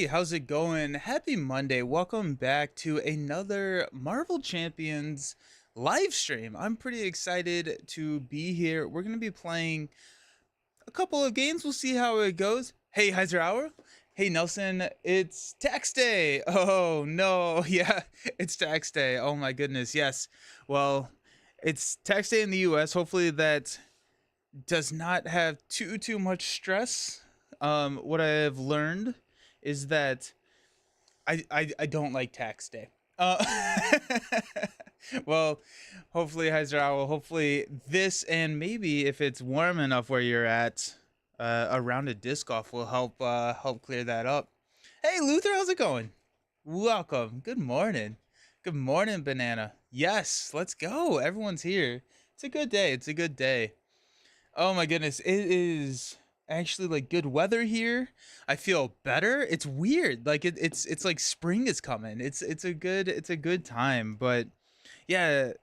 BB, how's it going? Happy Monday. Welcome back to another Marvel Champions live stream. I'm pretty excited to be here. We're going to be playing a couple of games. We'll see how it goes. Hey, Heiser Hour. Hey, Nelson. It's tax day. Oh, no. Yeah, it's tax day. Oh, my goodness. Yes. Well, it's tax day in the US. Hopefully that does not have too much stress. What I've learned is that I don't like tax day. Well, hopefully, Heiser Owl, hopefully this, and maybe if it's warm enough where you're at, a round of disc golf will help clear that up. Hey, Luther, how's it going? Welcome. Good morning. Good morning, Banana. Yes, let's go. Everyone's here. It's a good day. It's a good day. Oh my goodness, it is actually like good weather here. I feel better. It's weird. Like it's like spring is coming. It's a good time. But yeah,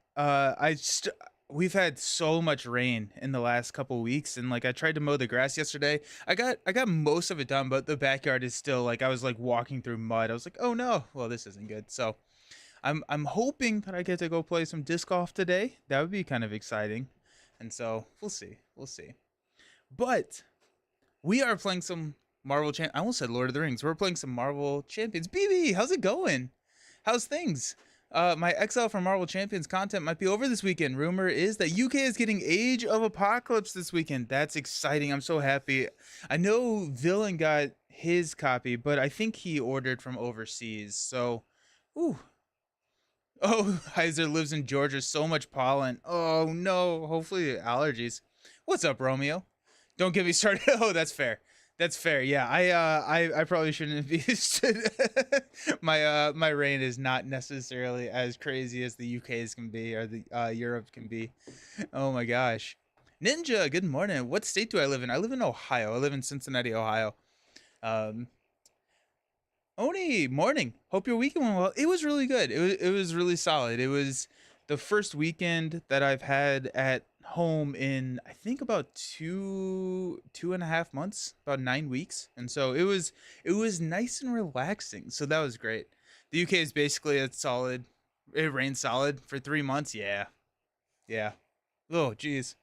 we've had so much rain in the last couple weeks, and like I tried to mow the grass yesterday. I got most of it done, but the backyard is still like I was like walking through mud. I was like, oh no, well this isn't good. So I'm hoping that I get to go play some disc golf today. That would be kind of exciting. And so we'll see. We'll see. But we are playing some I almost said Lord of the Rings. We're playing some Marvel Champions. BB, how's it going? How's things? My XL for Marvel Champions content might be over this weekend. Rumor is that UK is getting Age of Apocalypse this weekend. That's exciting. I'm so happy. I know Villain got his copy, but I think he ordered from overseas. So, ooh. Oh, Heiser lives in Georgia. So much pollen. Oh no. Hopefully allergies. What's up, Romeo? Don't get me started. Oh, that's fair. That's fair. Yeah, I probably shouldn't be. My reign is not necessarily as crazy as the UK's can be or the Europe can be. Oh my gosh. Ninja, good morning. What state do I live in? I live in Ohio. I live in Cincinnati, Ohio. Um, Oni, morning. Hope your weekend went well. It was really good. It was really solid. It was the first weekend that I've had at home in I think about two and a half months, about 9 weeks. And so it was nice and relaxing. So that was great. The UK is basically a solid it rained solid for 3 months. Yeah. Yeah. Oh, geez.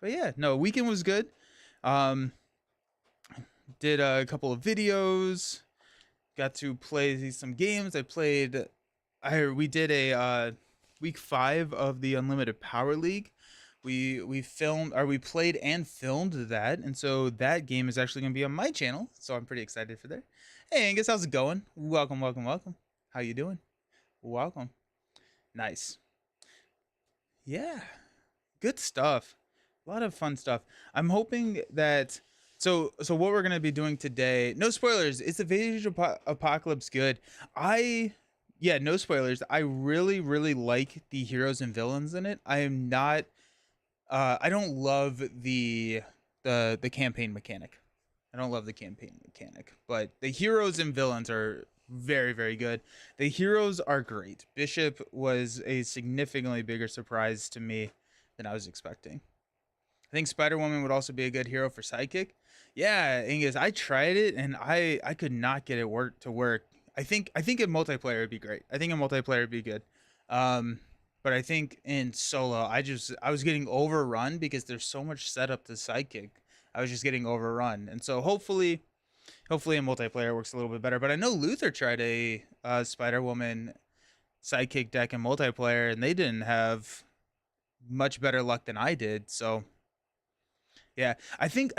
But yeah, no, weekend was good. Um, did a couple of videos, got to play some games. We did a week 5 of the Unlimited Power League. We played and filmed that, and so that game is actually gonna be on my channel. So I'm pretty excited for that. Hey Angus, how's it going? Welcome, welcome, welcome. How you doing? Welcome. Nice. Yeah, good stuff. A lot of fun stuff. I'm hoping that so what we're gonna be doing today. No spoilers. Is the Age of Apocalypse good? I Yeah, no spoilers. I really like the heroes and villains in it. I am not. I don't love the campaign mechanic. I don't love the campaign mechanic, but the heroes and villains are very good. The heroes are great. Bishop was a significantly bigger surprise to me than I was expecting. I think Spider Woman would also be a good hero for sidekick. Yeah, Angus, I tried it and I could not get it to work. I think in multiplayer it'd be great. I think in multiplayer it'd be good. Um, but I think in solo, I was getting overrun because there's so much setup to sidekick. I was just getting overrun, and so hopefully in multiplayer it works a little bit better. But I know Luther tried a Spider Woman sidekick deck in multiplayer, and they didn't have much better luck than I did. So yeah, I think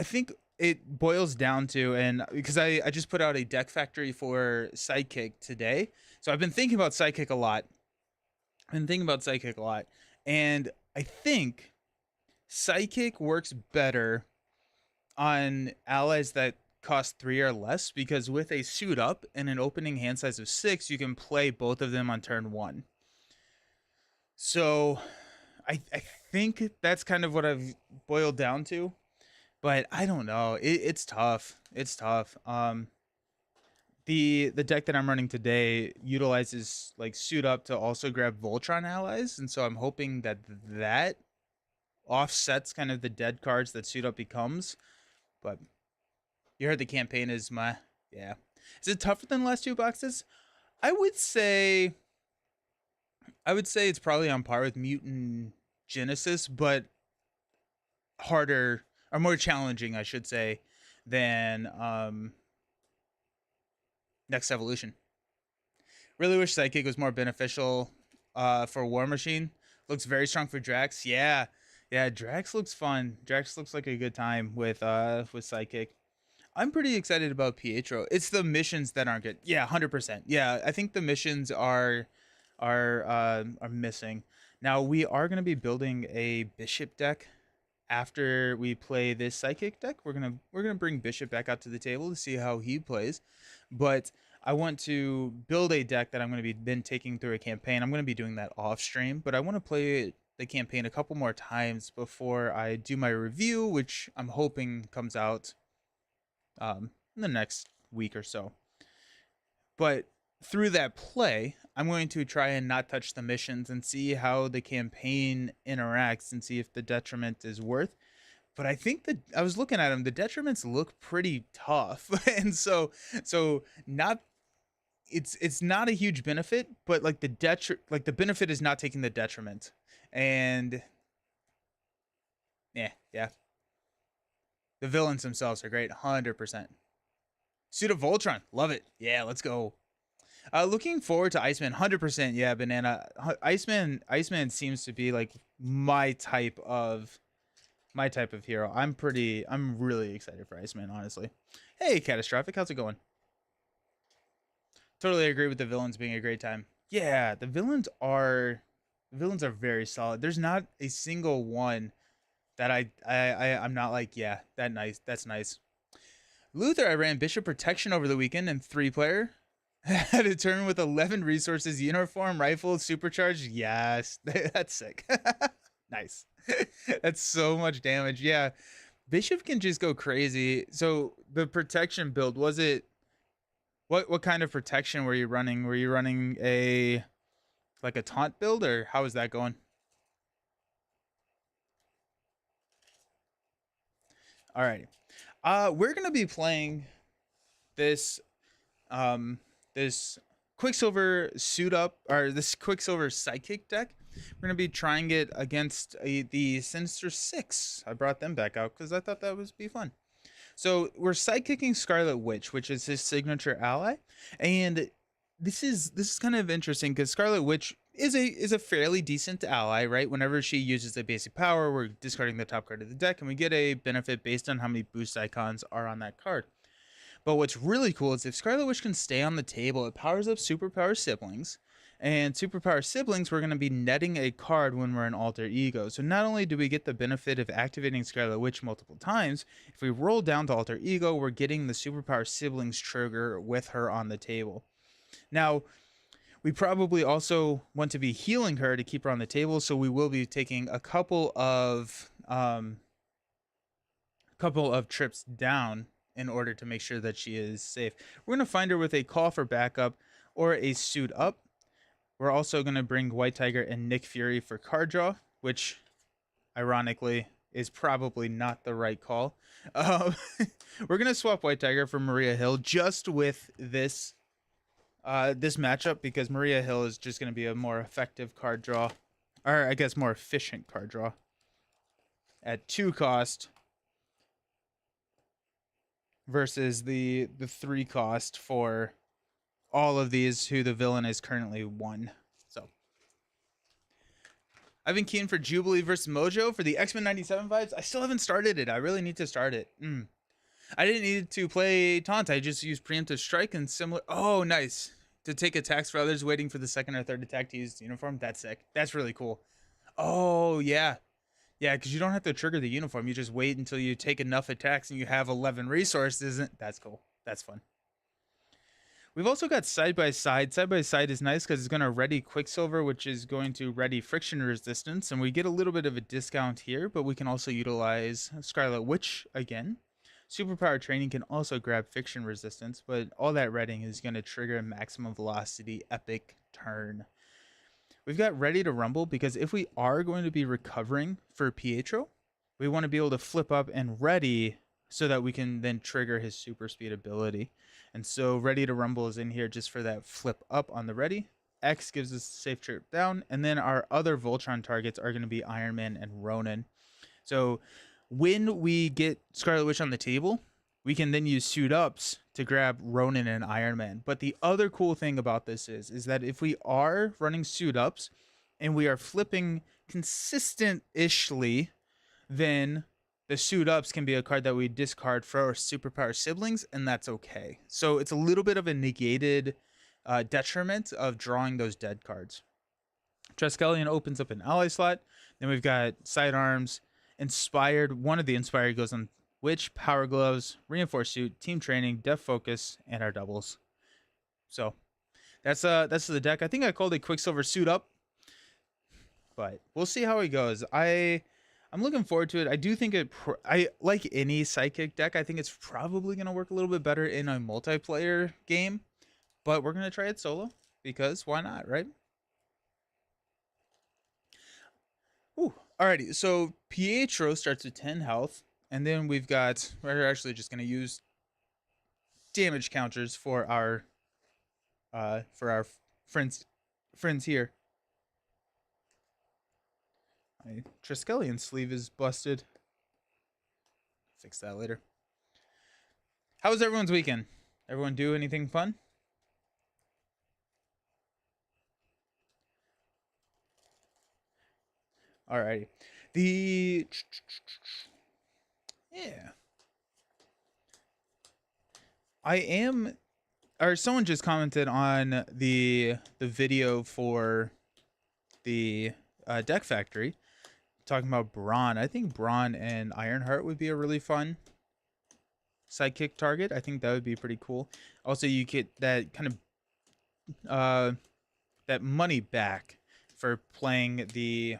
it boils down to, and because I just put out a deck factory for Sidekick today, so I've been thinking about Sidekick a lot. I've been thinking about Sidekick a lot, and I think Sidekick works better on allies that cost 3 or less because with a suit up and an opening hand size of 6, you can play both of them on turn 1. So I think that's kind of what I've boiled down to, but I don't know. It's tough. It's tough. The deck that I'm running today utilizes like suit up to also grab Voltron allies, and so I'm hoping that that offsets kind of the dead cards that suit up becomes. But you heard the campaign is my yeah. Is it tougher than the last two boxes? I would say it's probably on par with Mutant Genesis, but harder or more challenging, I should say, than Next Evolution. Really wish Psychic was more beneficial for War Machine. Looks very strong for Drax. Yeah. Yeah, Drax looks fun. Drax looks like a good time with Psychic. I'm pretty excited about Pietro. It's the missions that aren't good. Yeah, 100%. Yeah, I think the missions are missing. Now we are going to be building a Bishop deck after we play this Psychic deck. We're gonna bring Bishop back out to the table to see how he plays, but I want to build a deck that I'm going to be then taking through a campaign. I'm going to be doing that off stream, but I want to play the campaign a couple more times before I do my review, which I'm hoping comes out in the next week or so. But through that play, I'm going to try and not touch the missions and see how the campaign interacts and see if the detriment is worth. But I think that I was looking at them, the detriments look pretty tough. And so not it's not a huge benefit, but like the benefit is not taking the detriment. And yeah. The villains themselves are great, 100%. Suit of Voltron, love it. Yeah, let's go. Looking forward to Iceman, 100%. Yeah, Banana. Iceman seems to be like my type of hero. I'm really excited for Iceman, honestly. Hey, Catastrophic, how's it going? Totally agree with the villains being a great time. Yeah, the villains are very solid. There's not a single one that I'm not like, yeah, that's nice. Luther, I ran Bishop Protection over the weekend and 3-player. Had a turn with 11 resources, uniform, rifle, supercharged. Yes, that's sick. Nice. That's so much damage. Yeah, Bishop can just go crazy. So the protection build, was it what kind of protection were you running? Were you running a taunt build, or how was that going? All right. We're gonna be playing this this Quicksilver suit up, or this Quicksilver Psychic deck. We're gonna be trying it against the Sinister Six. I brought them back out because I thought that would be fun. So we're sidekicking Scarlet Witch, which is his signature ally, and this is kind of interesting because Scarlet Witch is a fairly decent ally, right? Whenever she uses a basic power, we're discarding the top card of the deck, and we get a benefit based on how many boost icons are on that card. But what's really cool is if Scarlet Witch can stay on the table, it powers up Superpower Siblings. And Superpower Siblings, we're going to be netting a card when we're in Alter Ego. So not only do we get the benefit of activating Scarlet Witch multiple times, if we roll down to Alter Ego, we're getting the Superpower Siblings trigger with her on the table. Now, we probably also want to be healing her to keep her on the table, so we will be taking a couple of trips down in order to make sure that she is safe. We're going to find her with a call for backup or a suit up. We're also going to bring White Tiger and Nick Fury for card draw, which ironically is probably not the right call. We're going to swap White Tiger for Maria Hill just with this matchup, because Maria Hill is just going to be a more effective card draw, or I guess more efficient card draw at 2 cost versus the 3 cost for all of these who the villain is currently 1. So I've been keen for Jubilee versus Mojo for the X-Men 97 vibes. I still haven't started it. I really need to start it. I didn't need to play Taunt. I just used Preemptive Strike and similar. Oh, nice. To take attacks for others waiting for the second or third attack to use the uniform. That's sick. That's really cool. Oh, yeah. Yeah, because you don't have to trigger the uniform. You just wait until you take enough attacks and you have 11 resources. That's cool. That's fun. We've also got Side by Side. Side by Side is nice because it's going to ready Quicksilver, which is going to ready Friction Resistance. And we get a little bit of a discount here, but we can also utilize Scarlet Witch again. Superpower Training can also grab Friction Resistance, but all that readying is going to trigger a Maximum Velocity Epic turn. We've got Ready to Rumble because if we are going to be recovering for Pietro, we want to be able to flip up and ready so that we can then trigger his super speed ability. And so Ready to Rumble is in here just for that flip up on the ready. X gives us a safe trip down, and then our other Voltron targets are going to be Iron Man and Ronan. So when we get Scarlet Witch on the table, we can then use suit ups to grab Ronan and Iron Man. But the other cool thing about this is that if we are running suit ups and we are flipping consistent-ishly, then the suit ups can be a card that we discard for our superpower siblings, and that's okay. So it's a little bit of a negated detriment of drawing those dead cards. Triskelion opens up an ally slot. Then we've got sidearms, inspired. One of the inspired goes on Witch, Power Gloves, Reinforced Suit, Team Training, Def Focus, and our doubles. So that's the deck. I think I called it Quicksilver Suit Up, but we'll see how it goes. I'm looking forward to it. I do think I like any psychic deck. I think it's probably going to work a little bit better in a multiplayer game, but we're going to try it solo because why not, right? Ooh, alrighty. So Pietro starts with 10 health, and then we're actually just going to use damage counters for our friends here. My Triskelion sleeve is busted. Fix that later. How was everyone's weekend? Everyone do anything fun? Alrighty. Yeah. Someone just commented on the video for the Deck Factory, talking about Braun. I think Braun and Ironheart would be a really fun sidekick target. I think that would be pretty cool. Also, you get that kind of that money back for playing the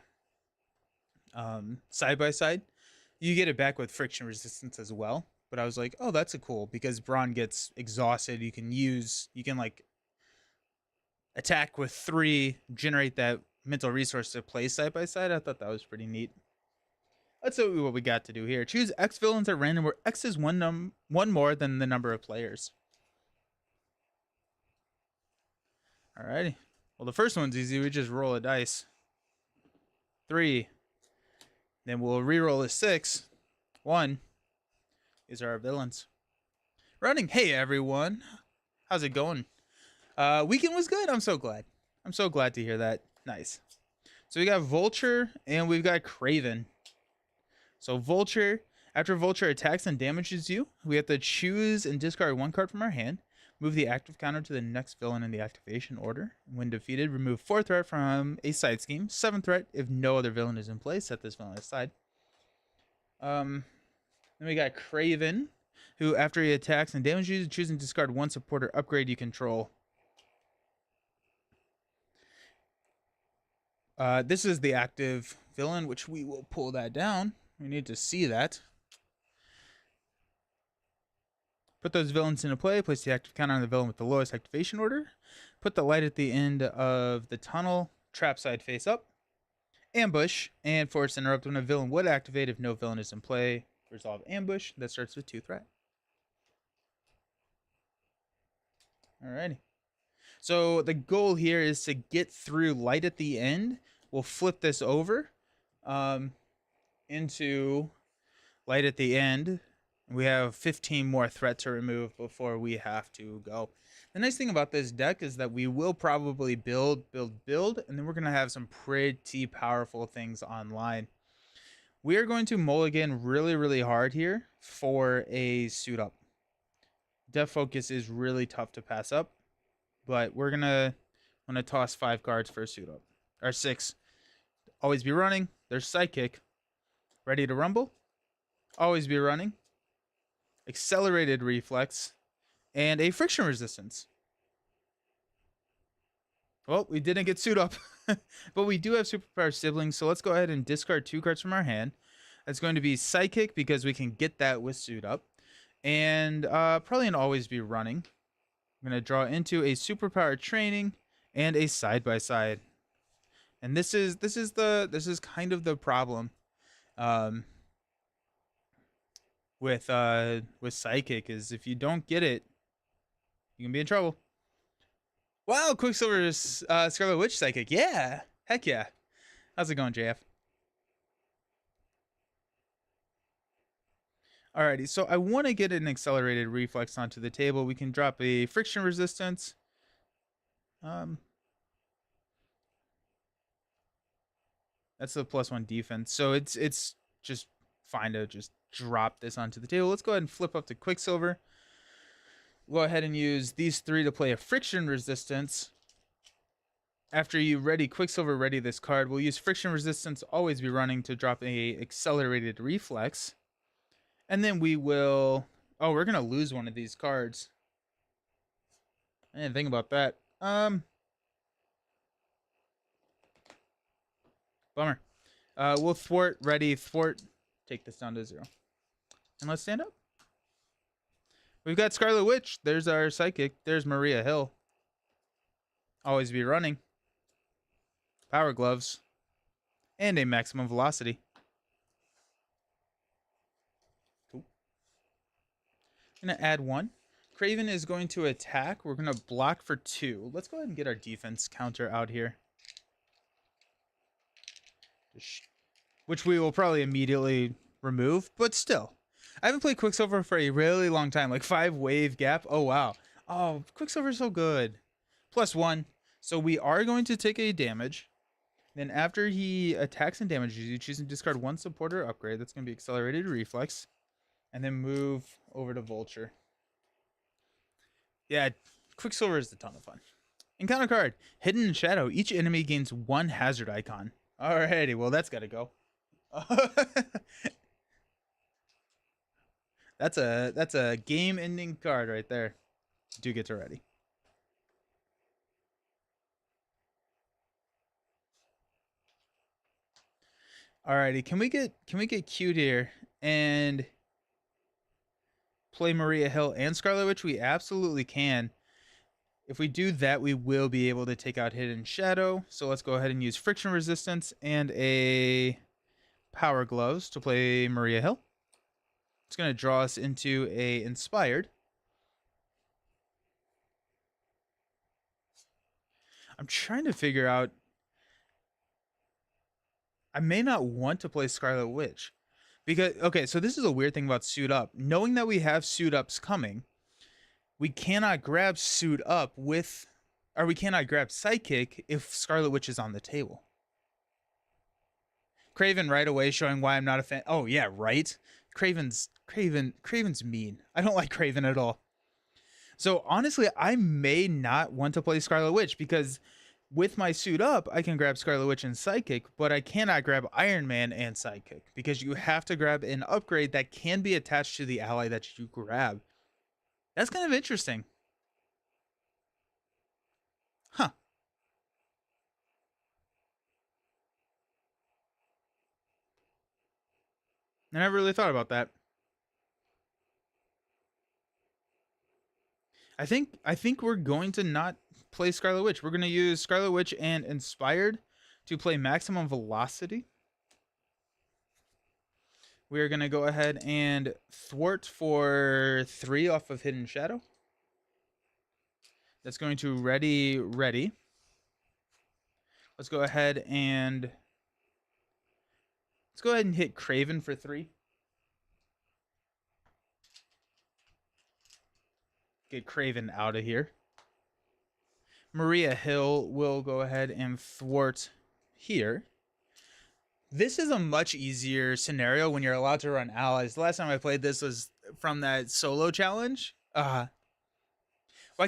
side by side. You get it back with friction resistance as well. But I was like, oh, that's a cool, because Braun gets exhausted. You can like attack with 3, generate that mental resource to play side by side. I thought that was pretty neat. Let's see what we got to do here. Choose X villains at random, where X is one more than the number of players. Alrighty. Well, the first one's easy. We just roll a dice. 3. Then we'll re-roll a 6. 1. These are our villains. Running. Hey, everyone. How's it going? Weekend was good. I'm so glad. I'm so glad to hear that. Nice. So we got Vulture and we've got Kraven. So Vulture, after Vulture attacks and damages you, we have to choose and discard 1 card from our hand. Move the active counter to the next villain in the activation order. When defeated, remove 4 threat from a side scheme. 7 threat if no other villain is in play. Set this villain aside. Then we got Kraven, who after he attacks and damages you, choose and discard 1 supporter upgrade you control. This is the active villain, which we will pull that down. We need to see that. Put those villains into play. Place the active counter on the villain with the lowest activation order. Put the light at the end of the tunnel. Trap side face up. Ambush. And force interrupt when a villain would activate if no villain is in play. Resolve ambush. That starts with 2 threat. Alrighty. So the goal here is to get through light at the end. We'll flip this over into light at the end. We have 15 more threat to remove before we have to go. The nice thing about this deck is that we will probably build, and then we're going to have some pretty powerful things online. We are going to mulligan really, really hard here for a suit up. Def Focus is really tough to pass up, but we're going to toss 5 cards for a suit up. Or 6. Always be running. There's Psychic. Ready to Rumble. Always be running. Accelerated Reflex, and a friction resistance. Well, we didn't get suit up, but we do have superpower siblings, so let's go ahead and discard 2 cards from our hand. That's going to be Psychic, because we can get that with suit up, and probably an always be running. I'm going to draw into a superpower training and a side by side, and this is kind of the problem. with Psychic is if you don't get it, you can be in trouble. Wow, Quicksilver's Scarlet Witch Psychic. Yeah. Heck yeah. How's it going, JF? Alrighty, so I want to get an accelerated reflex onto the table. We can drop a friction resistance. That's the +1 defense. So it's just fine to just drop this onto the table. Let's go ahead and flip up to Quicksilver. Go ahead and use these 3 to play a friction resistance. After you ready Quicksilver, ready this card, we'll use friction resistance, always be running to drop a accelerated reflex. And then we will... Oh, we're going to lose one of these cards. I didn't think about that. Bummer. We'll thwart, ready, thwart. Take this down to 0. And let's stand up. We've got Scarlet Witch. There's our Psychic. There's Maria Hill. Always be running. Power Gloves. And a maximum velocity. Cool. I'm going to add 1. Kraven is going to attack. We're going to block for 2. Let's go ahead and get our defense counter out here. Which we will probably immediately remove, but still. I haven't played Quicksilver for a really long time, like 5 wave gap. Oh, wow. Oh, Quicksilver's so good. +1. So we are going to take a damage. Then after he attacks and damages you, choose to discard 1 supporter upgrade. That's going to be accelerated reflex. And then move over to Vulture. Yeah, Quicksilver is a ton of fun. Encounter card. Hidden Shadow. Each enemy gains 1 hazard icon. Alrighty, well that's gotta go. That's a game-ending card right there. Do get to ready. Alrighty, can we get cute here and play Maria Hill and Scarlet Witch? We absolutely can. If we do that, we will be able to take out Hidden Shadow. So let's go ahead and use Friction Resistance and a Power Gloves to play Maria Hill. It's going to draw us into a Inspired. I'm trying to figure out... I may not want to play Scarlet Witch. Because, okay, so this is a weird thing about Suit Up. Knowing that we have Suit Ups coming... We cannot grab Suit Up with, or we cannot grab Psychic if Scarlet Witch is on the table. Kraven right away showing why I'm not a fan. Oh yeah, right. Kraven's mean. I don't like Kraven at all. So honestly, I may not want to play Scarlet Witch because with my Suit Up, I can grab Scarlet Witch and Psychic, but I cannot grab Iron Man and Psychic because you have to grab an upgrade that can be attached to the ally that you grab. That's kind of interesting. Huh. I never really thought about that. I think we're going to not play Scarlet Witch. We're going to use Scarlet Witch and Inspired to play Maximum Velocity. We are going to go ahead and thwart for 3 off of Hidden Shadow. That's going to ready. Let's go ahead and hit Kraven for 3. Get Kraven out of here. Maria Hill will go ahead and thwart here. This is a much easier scenario when you're allowed to run allies. The last time I played this was from that solo challenge. Why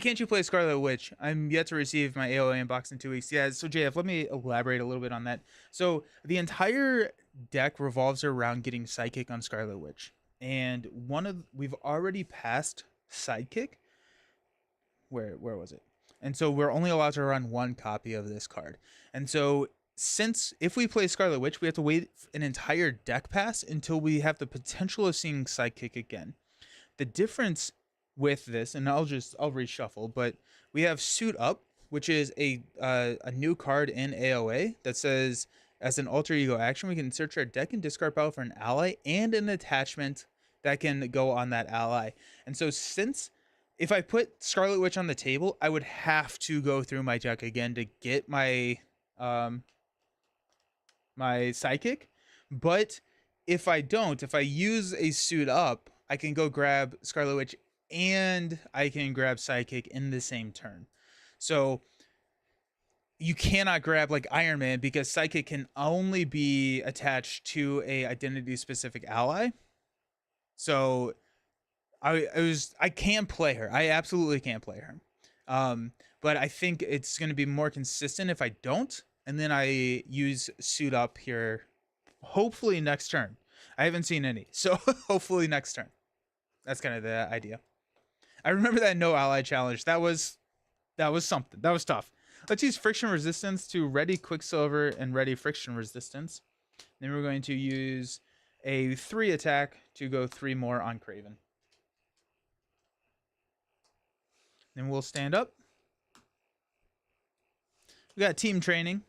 can't you play Scarlet Witch? I'm yet to receive my AOA inbox in 2 weeks. Yeah, so JF, let me elaborate a little bit on that. So the entire deck revolves around getting Psychic on Scarlet Witch. And we've already passed Sidekick. Where was it? And so we're only allowed to run 1 copy of this card. And so if we play Scarlet Witch, we have to wait an entire deck pass until we have the potential of seeing Sidekick again. The difference with this, and I'll reshuffle, but we have Suit Up, which is a new card in AOA that says, as an alter ego action, we can search our deck and discard battle for an ally and an attachment that can go on that ally. And so since if I put Scarlet Witch on the table, I would have to go through my deck again to get my my psychic. But if I don't, if I use a suit up, I can go grab Scarlet Witch and I can grab psychic in the same turn. So you cannot grab like Iron Man because psychic can only be attached to a identity specific ally. So I can play her. I absolutely can play her. But I think it's going to be more consistent if I don't, and then I use suit up here. Hopefully next turn. I haven't seen any, so hopefully next turn. That's kind of the idea. I remember that no ally challenge. That was something. That was tough. Let's use friction resistance to ready Quicksilver and ready friction resistance. Then we're going to use a 3 attack to go 3 more on Kraven. Then we'll stand up. We got team training.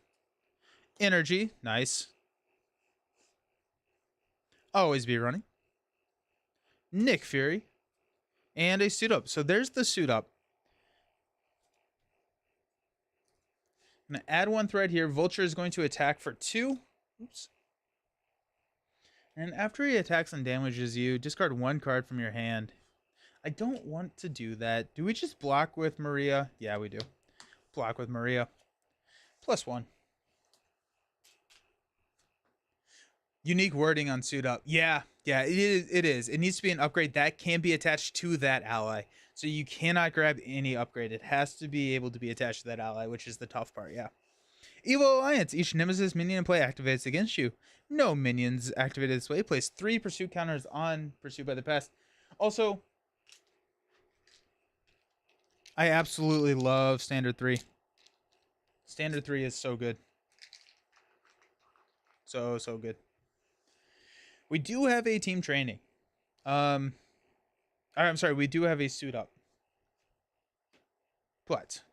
Energy. Nice. Always be running. Nick Fury. And a suit up. So there's the suit up. I'm going to add 1 thread here. Vulture is going to attack for 2. Oops. And after he attacks and damages you, discard 1 card from your hand. I don't want to do that. Do we just block with Maria? Yeah, we do. Block with Maria. +1. Unique wording on suit up. Yeah, it is. It needs to be an upgrade that can be attached to that ally. So you cannot grab any upgrade. It has to be able to be attached to that ally, which is the tough part, yeah. Evil Alliance. Each Nemesis minion in play activates against you. No minions activated this way. Place 3 pursuit counters on Pursuit by the Past. Also, I absolutely love Standard 3. Standard 3 is so good. So good. We do have a team training. I'm sorry, we do have a suit up. But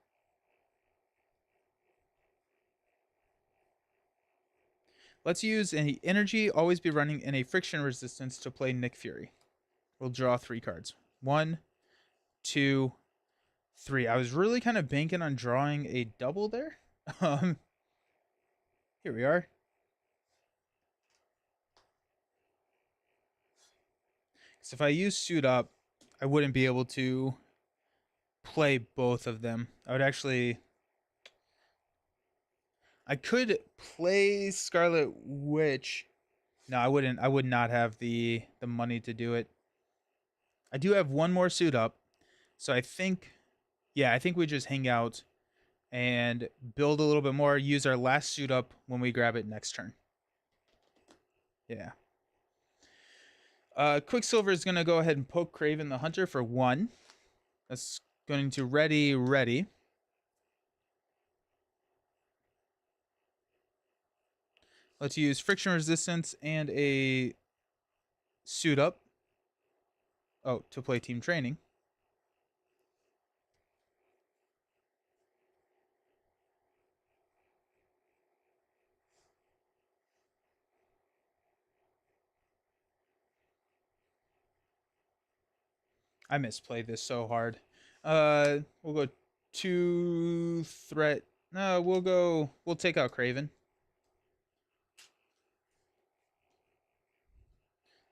let's use an energy, always be running, in a friction resistance to play Nick Fury. We'll draw 3 cards. 1, 2, 3. I was really kind of banking on drawing a double there. Here we are. So if I use suit up, I wouldn't be able to play both of them. I could play Scarlet Witch. No, I wouldn't. I would not have the money to do it. I do have 1 more suit up. So I think we just hang out and build a little bit more, use our last suit up when we grab it next turn. Yeah. Quicksilver is going to go ahead and poke Kraven the Hunter for 1. That's going to ready. Let's use friction resistance and a suit up. Oh, to play team training. I misplayed this so hard. We'll go 2 threat. No, we'll take out Kraven.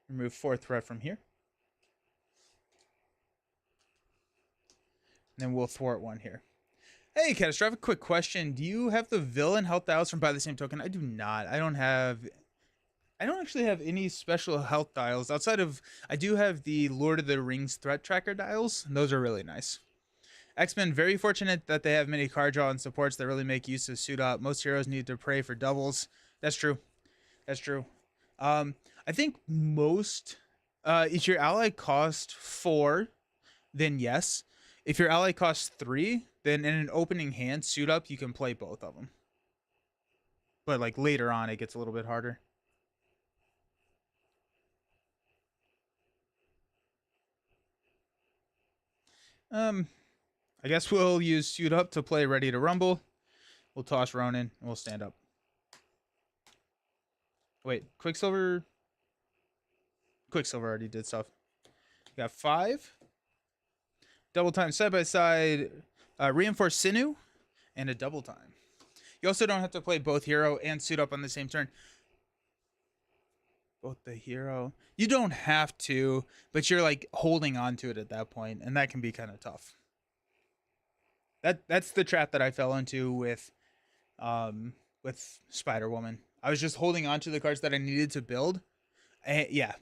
Remove 4 threat from here. And then we'll thwart 1 here. Hey, Catastrophic, quick question. Do you have the villain health dials from By the Same Token? I do not. I don't actually have any special health dials outside of, I do have the Lord of the Rings threat tracker dials. And those are really nice. X-Men, very fortunate that they have many card draw and supports that really make use of suit up. Most heroes need to pray for doubles. That's true. That's true. I think most, if your ally cost 4, then yes. If your ally costs 3, then in an opening hand, suit up, you can play both of them. But like later on, it gets a little bit harder. I guess we'll use suit up to play ready to rumble. We'll toss Ronin and we'll stand up. Wait, Quicksilver already did stuff. We got 5. Double time side by side, reinforce sinew, and a double time. You also don't have to play both hero and suit up on the same turn. Both the hero. You don't have to, but you're like holding on to it at that point, and that can be kind of tough. That's the trap that I fell into with Spider-Woman. I was just holding on to the cards that I needed to build. Yeah,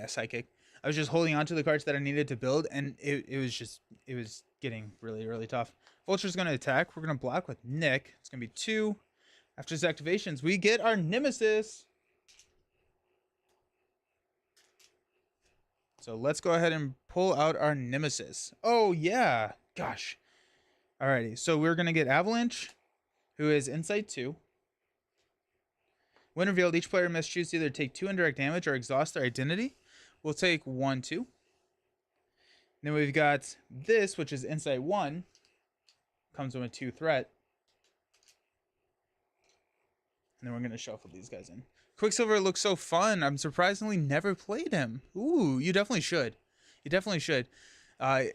psychic. I was just holding on to the cards that I needed to build, and it was getting really, really tough. Vulture's going to attack. We're going to block with Nick. It's going to be 2. After his activations, we get our Nemesis. So let's go ahead and pull out our Nemesis. Oh, yeah. Gosh. Alrighty. So we're going to get Avalanche, who is Insight 2. When revealed, each player must choose to either take 2 indirect damage or exhaust their identity. We'll take 1, 2. Then we've got this, which is Insight 1. Comes with a 2 threat. And then we're going to shuffle these guys in. Quicksilver looks so fun. I'm surprisingly never played him. Ooh, you definitely should. You definitely should.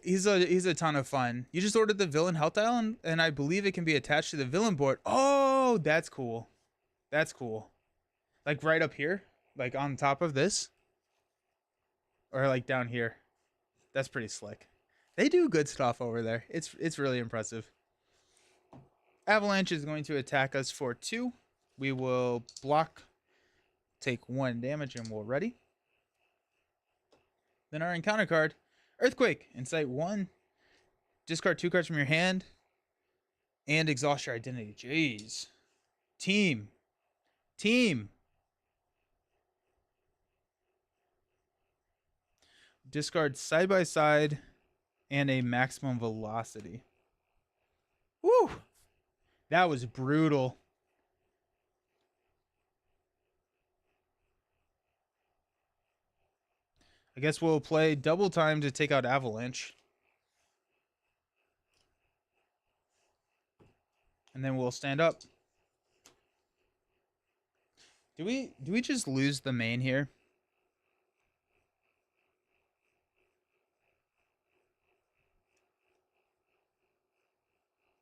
He's a ton of fun. You just ordered the villain health tile, and I believe it can be attached to the villain board. Oh, that's cool. That's cool. Like right up here, like on top of this, or like down here. That's pretty slick. They do good stuff over there. It's really impressive. Avalanche is going to attack us for 2. We will block, take 1 damage, and we're ready. Then our encounter card, Earthquake, Insight 1. Discard 2 cards from your hand and exhaust your identity. Jeez. Team. Discard side by side and a maximum velocity. Woo! That was brutal. I guess we'll play double time to take out Avalanche. And then we'll stand up. Do we just lose the main here?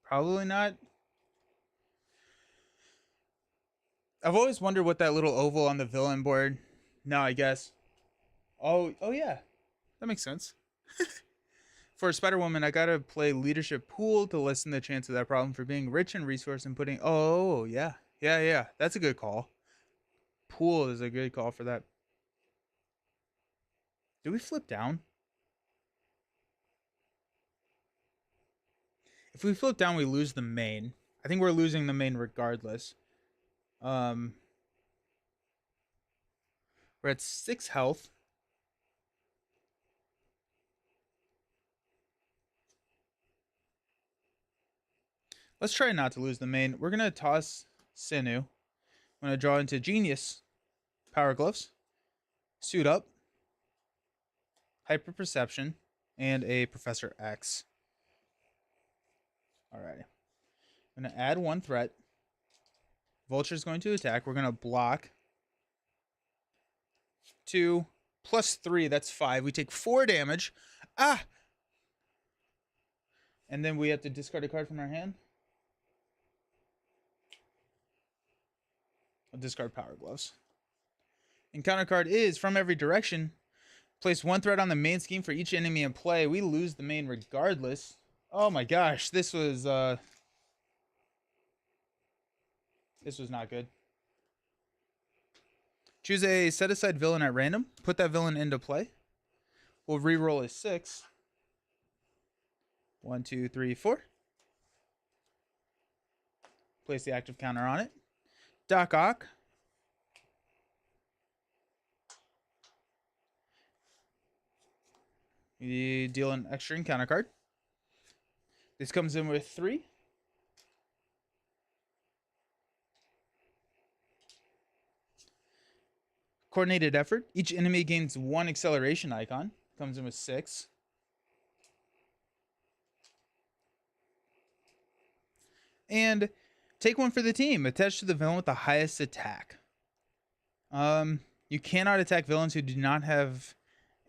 Probably not. I've always wondered what that little oval on the villain board. No, I guess. Oh yeah. That makes sense. For Spider-Woman, I gotta play Leadership Pool to lessen the chance of that problem for being rich in resource and putting... Oh, yeah. Yeah. That's a good call. Pool is a good call for that. Do we flip down? If we flip down, we lose the main. I think we're losing the main regardless. We're at 6 health. Let's try not to lose the main. We're going to toss Sinew. I'm going to draw into Genius. Power Gloves. Suit Up. Hyper Perception. And a Professor X. Alrighty. I'm going to add 1 threat. Vulture's going to attack. We're going to block. 2 plus 3. That's 5. We take 4 damage. Ah! And then we have to discard a card from our hand. I'll discard Power Gloves. Encounter card is From Every Direction. Place 1 threat on the main scheme for each enemy in play. We lose the main regardless. Oh my gosh, this was not good. Choose a set-aside villain at random. Put that villain into play. We'll re-roll a 6. 1, 2, 3, 4. Place the active counter on it. Doc Ock. You deal an extra encounter card. This comes in with 3. Coordinated effort. Each enemy gains 1 acceleration icon. Comes in with 6. And take 1 for the team. Attached to the villain with the highest attack. You cannot attack villains who do not have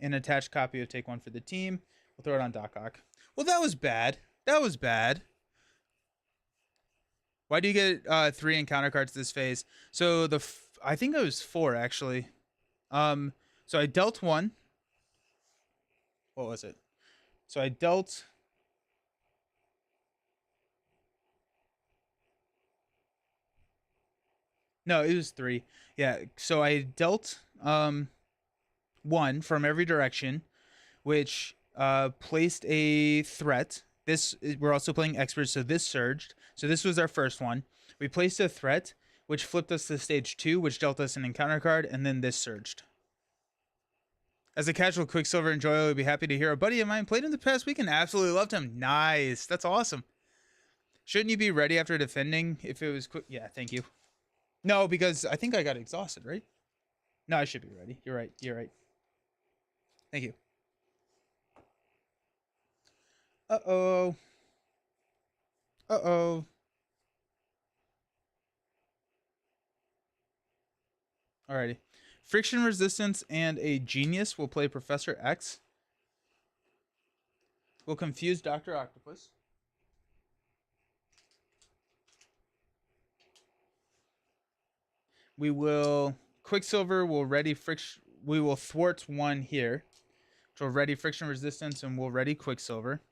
An attached copy of Take One for the team. We'll throw it on Doc Ock. Well, that was bad. That was bad. Why do you get 3 encounter cards this phase? So I think it was 4 actually. So I dealt 1. What was it? So I dealt. No, it was 3. Yeah. So I dealt 1 from every direction, which placed a threat. We're also playing experts, so this surged. So this was our first one. We placed a threat, which flipped us to stage 2, which dealt us an encounter card, and then this surged. As a casual Quicksilver enjoyer, I would be happy to hear a buddy of mine played him the past week and absolutely loved him. Nice. That's awesome. Shouldn't you be ready after defending if it was quick? Yeah, thank you. No, because I think I got exhausted, right? No, I should be ready. You're right. You're right. Thank you. Uh-oh. Uh-oh. Alrighty. Friction Resistance and a Genius will play Professor X. We'll confuse Dr. Octopus. We will... Quicksilver will ready friction... We will thwart 1 here. Which will ready Friction Resistance and we'll ready Quicksilver.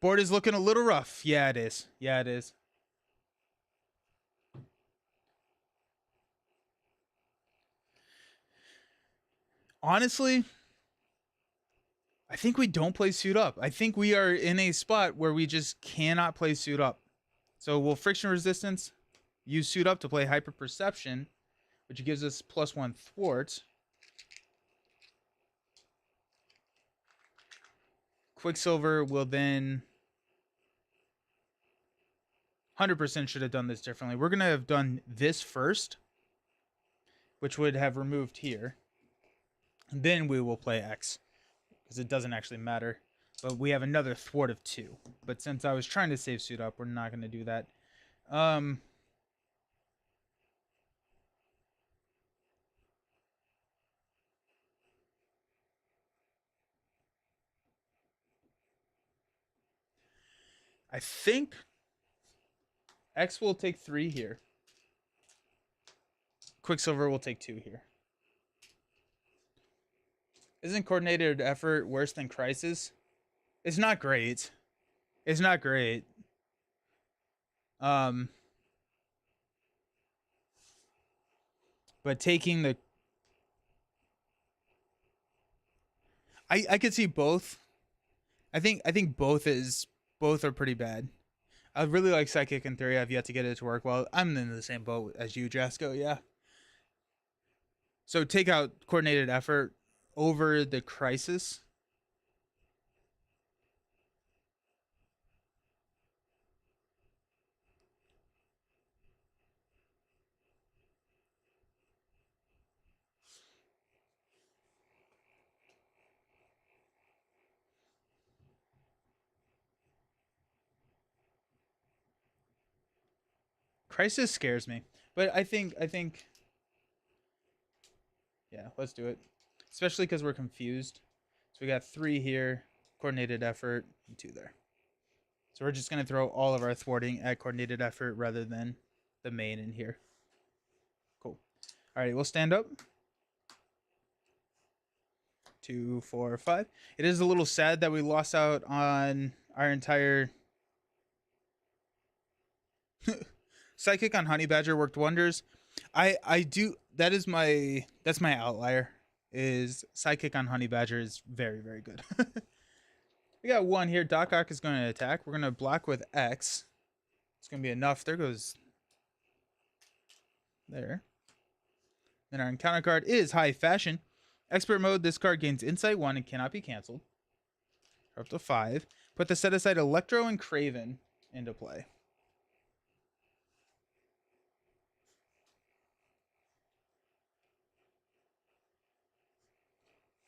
Board is looking a little rough. Yeah, it is. Yeah, it is. Honestly, I think we don't play Suit Up. I think we are in a spot where we just cannot play Suit Up. So we'll Friction Resistance, use Suit Up to play Hyper Perception, which gives us +1 thwart. Quicksilver will then 100% should have done this differently. We're going to have done this first, which would have removed here. And then we will play X, because it doesn't actually matter. But we have another thwart of 2. But since I was trying to save Suit Up, we're not going to do that. I think X will take 3 here. Quicksilver will take 2 here. Isn't coordinated effort worse than Crisis? It's not great. It's not great. But taking the... I could see both. I think both are pretty bad. I really like Psychic in theory. I've yet to get it to work well. I'm in the same boat as you, Jasco. Yeah. So take out coordinated effort over the Crisis. Crisis scares me, but I think yeah, let's do it. Especially because we're confused. So we got 3 here, coordinated effort, and 2 there. So we're just going to throw all of our thwarting at coordinated effort rather than the main in here. Cool. All right, we'll stand up. 2, 4, 5. It is a little sad that we lost out on our entire... Psychic on Honey Badger worked wonders. I do... That's my outlier. Is Psychic on Honey Badger is very, very good. We got 1 here. Doc Ock is going to attack. We're going to block with X. It's going to be enough. There goes... There. Then our encounter card is High Fashion. Expert mode, this card gains Insight 1 and cannot be canceled. Up to 5. Put the set aside Electro and Craven into play.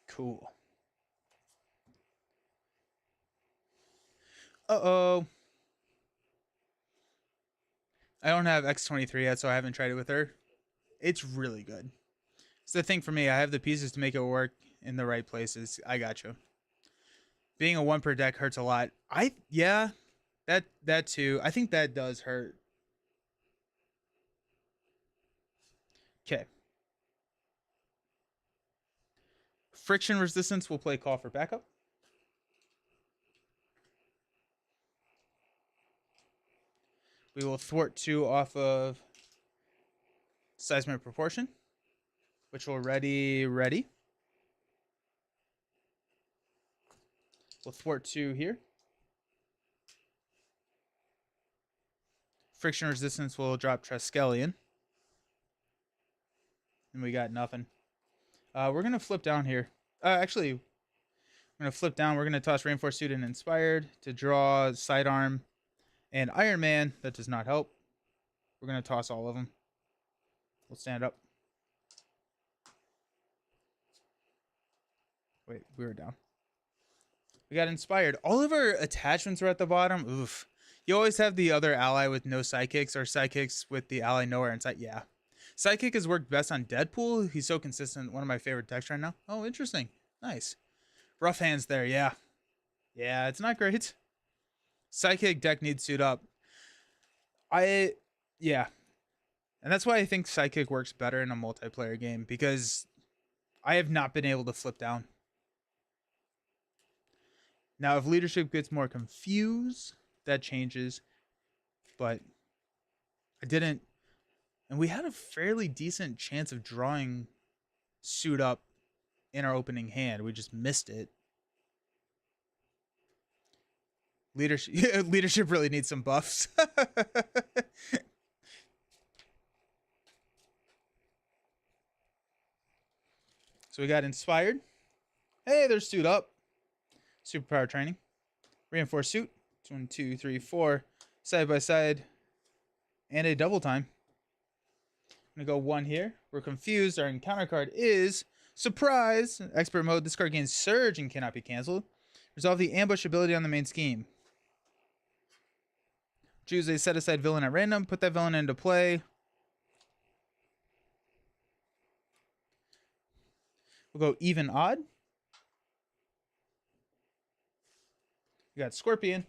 Cool. Uh-oh. I don't have X23 yet, so I haven't tried it with her. It's really good. It's the thing for me. I have the pieces to make it work in the right places. I got you. Being a 1 per deck hurts a lot. Yeah, that too. I think that does hurt. Okay. Friction Resistance will play Call for Backup. We will thwart 2 off of Seismic Proportion, which will ready. We'll thwart 2 here. Friction Resistance will drop Triskelion. And we got nothing. We're going to flip down here. Actually, we're going to flip down. We're going to toss Reinforced Suit and Inspired to draw Sidearm and Iron Man. That does not help. We're going to toss all of them. We'll stand up. Wait, we were down. We got Inspired. All of our attachments are at the bottom. Oof. You always have the other ally with no sidekicks or sidekicks with the ally nowhere inside. Yeah. Sidekick has worked best on Deadpool. He's so consistent. One of my favorite decks right now. Oh, interesting. Nice. Rough hands there. Yeah. Yeah, it's not great. Sidekick deck needs Suit Up. Yeah. And that's why I think Sidekick works better in a multiplayer game, because I have not been able to flip down. Now, if leadership gets more confused, that changes. But I didn't. And we had a fairly decent chance of drawing Suit Up in our opening hand. We just missed it. Leadership really needs some buffs. So we got Inspired. Hey, there's Suit Up. Superpower Training. Reinforced Suit. 1, 2, 3, 4. Side by side. And a double time. I'm going to go 1 here. We're confused. Our encounter card is Surprise. Expert mode. This card gains Surge and cannot be canceled. Resolve the ambush ability on the main scheme. Choose a set-aside villain at random. Put that villain into play. We'll go even odd. We got Scorpion.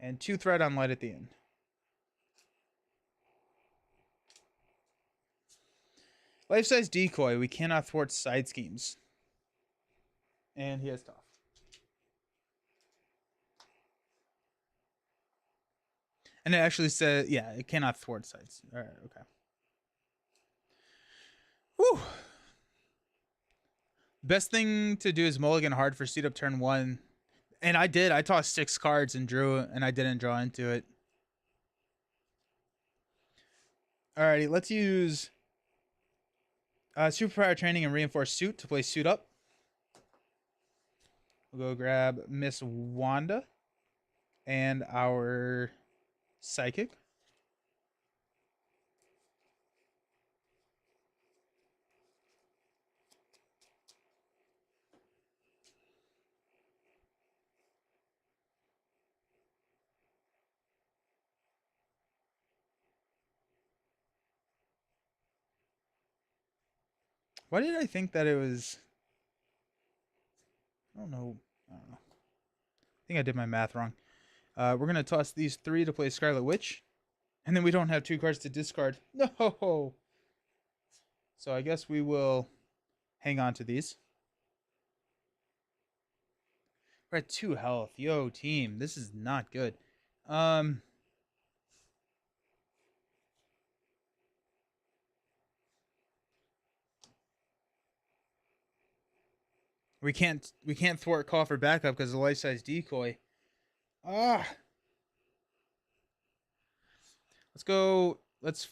And 2 threat on light at the end. Life-size decoy. We cannot thwart side schemes. And he has tough. And it actually says, yeah, it cannot thwart sides. All right, okay. Whew. Best thing to do is mulligan hard for Suit Up turn 1. And I did. I tossed 6 cards and drew, and I didn't draw into it. Alrighty, let's use Superpower Training and Reinforced Suit to play Suit Up. We'll go grab Miss Wanda and our Psychic. Why did I think that it was... I don't know. I think I did my math wrong. We're going to toss these 3 to play Scarlet Witch. And then we don't have 2 cards to discard. No! So I guess we will hang on to these. We're at 2 health. Yo, team. This is not good. We can't thwart Call for Backup because of the life-size decoy. Let's go. Let's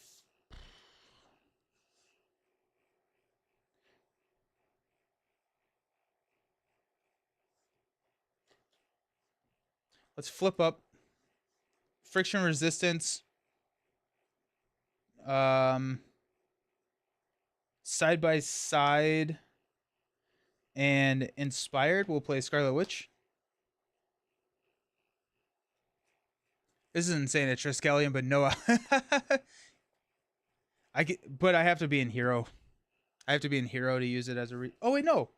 flip up. Friction Resistance. Side by side. And Inspired, we'll play Scarlet Witch. This is insane. It's Triskelion, but no. But I have to be in hero. I have to be in hero to use it as a oh wait, no.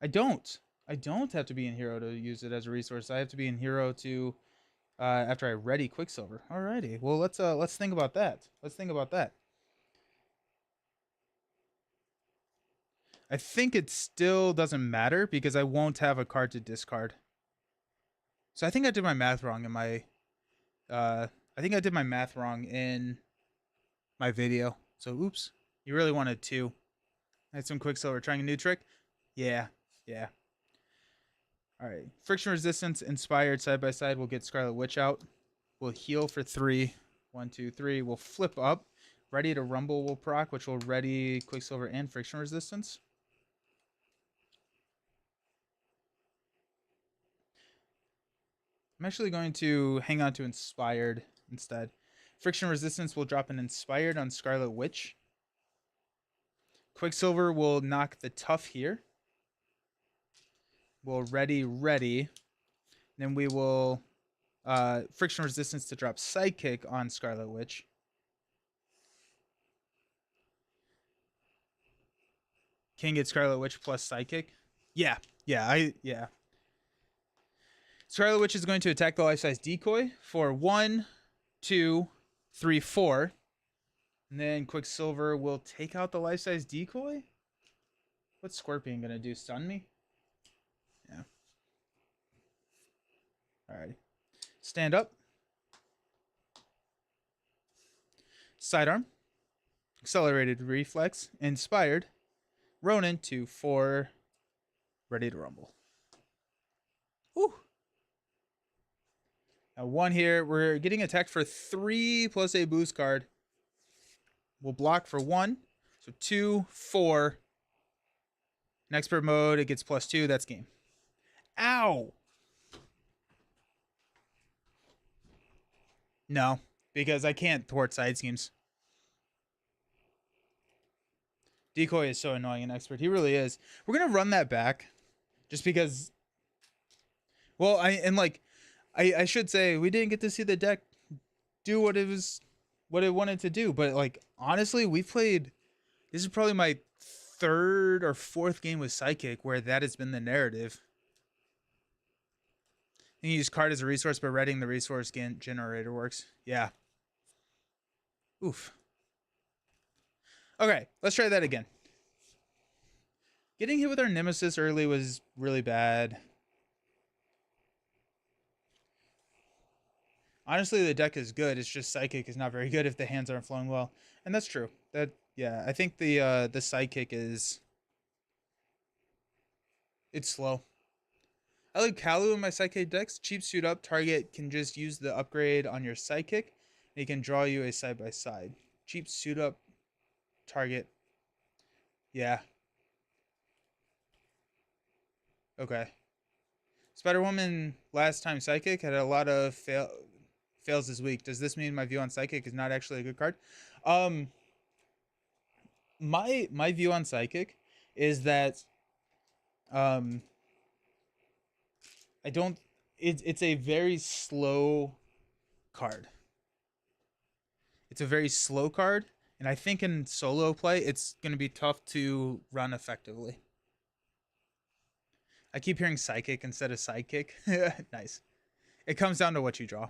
I don't. I don't have to be in hero to use it as a resource. I have to be in hero to after I ready Quicksilver. Alrighty. Well, let's think about that. Let's think about that. I think it still doesn't matter because I won't have a card to discard. So I think I did my math wrong in my I think I did my math wrong in my video. So oops. You really wanted two. I had some Quicksilver. Trying a new trick? Yeah. Yeah. Alright. Friction Resistance, Inspired side by side. We'll get Scarlet Witch out. We'll heal for 3. 1, 2, 3. We'll flip up. Ready to Rumble will proc, which will ready Quicksilver and Friction Resistance. I'm actually going to hang on to Inspired instead. Friction Resistance will drop an Inspired on Scarlet Witch. Quicksilver will knock the Tough here. We'll ready. Then we will Friction Resistance to drop Psychic on Scarlet Witch. Can get Scarlet Witch plus Psychic. Yeah. Scarlet Witch is going to attack the life-size decoy for 1, 2, 3, 4. And then Quicksilver will take out the life-size decoy? What's Scorpion going to do? Stun me? Yeah. Alright. Stand up. Sidearm. Accelerated Reflex. Inspired. Ronin to 4. Ready to Rumble. Ooh. Now 1 here. We're getting attacked for 3 plus a boost card. We'll block for 1. So 2, 4. In expert mode, it gets plus 2. That's game. Ow! No, because I can't thwart side schemes. Decoy is so annoying in expert. He really is. We're going to run that back. Just because... Well, I should say, we didn't get to see the deck do what it wanted to do. But, like, honestly, we played... This is probably my 3rd or 4th game with Psychic where that has been the narrative. You can use card as a resource, but readying the resource generator works. Yeah. Oof. Okay, let's try that again. Getting hit with our Nemesis early was really bad. Honestly, the deck is good. It's just Psychic is not very good if the hands aren't flowing well. And that's true. Yeah, I think the Psychic is... It's slow. I like Kalu in my Psychic decks. Cheap suit up. Target can just use the upgrade on your Psychic. And he can draw you a side-by-side. Cheap suit up. Target. Yeah. Okay. Spider-Woman last time Psychic had a lot of fails this week. Does this mean my view on Psychic is not actually a good card? My view on Psychic is that I don't... It's a very slow card. It's a very slow card, and I think in solo play, it's going to be tough to run effectively. I keep hearing Psychic instead of Sidekick. Nice. It comes down to what you draw.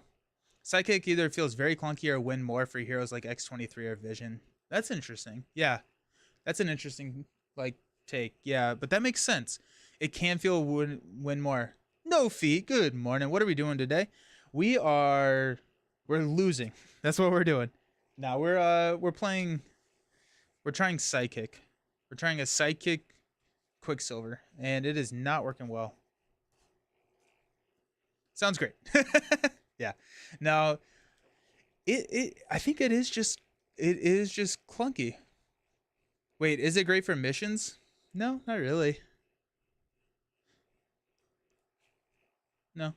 Psychic either feels very clunky or win more for heroes like X23 or Vision. That's interesting. Yeah. That's an interesting, like, take. Yeah, but that makes sense. It can feel win more. No feet. Good morning. What are we doing today? We're losing. That's what we're doing. Now we're trying Psychic. We're trying a Psychic Quicksilver, and it is not working well. Sounds great. Yeah. Now I think it is just clunky. Wait, is it great for missions? No, not really. No.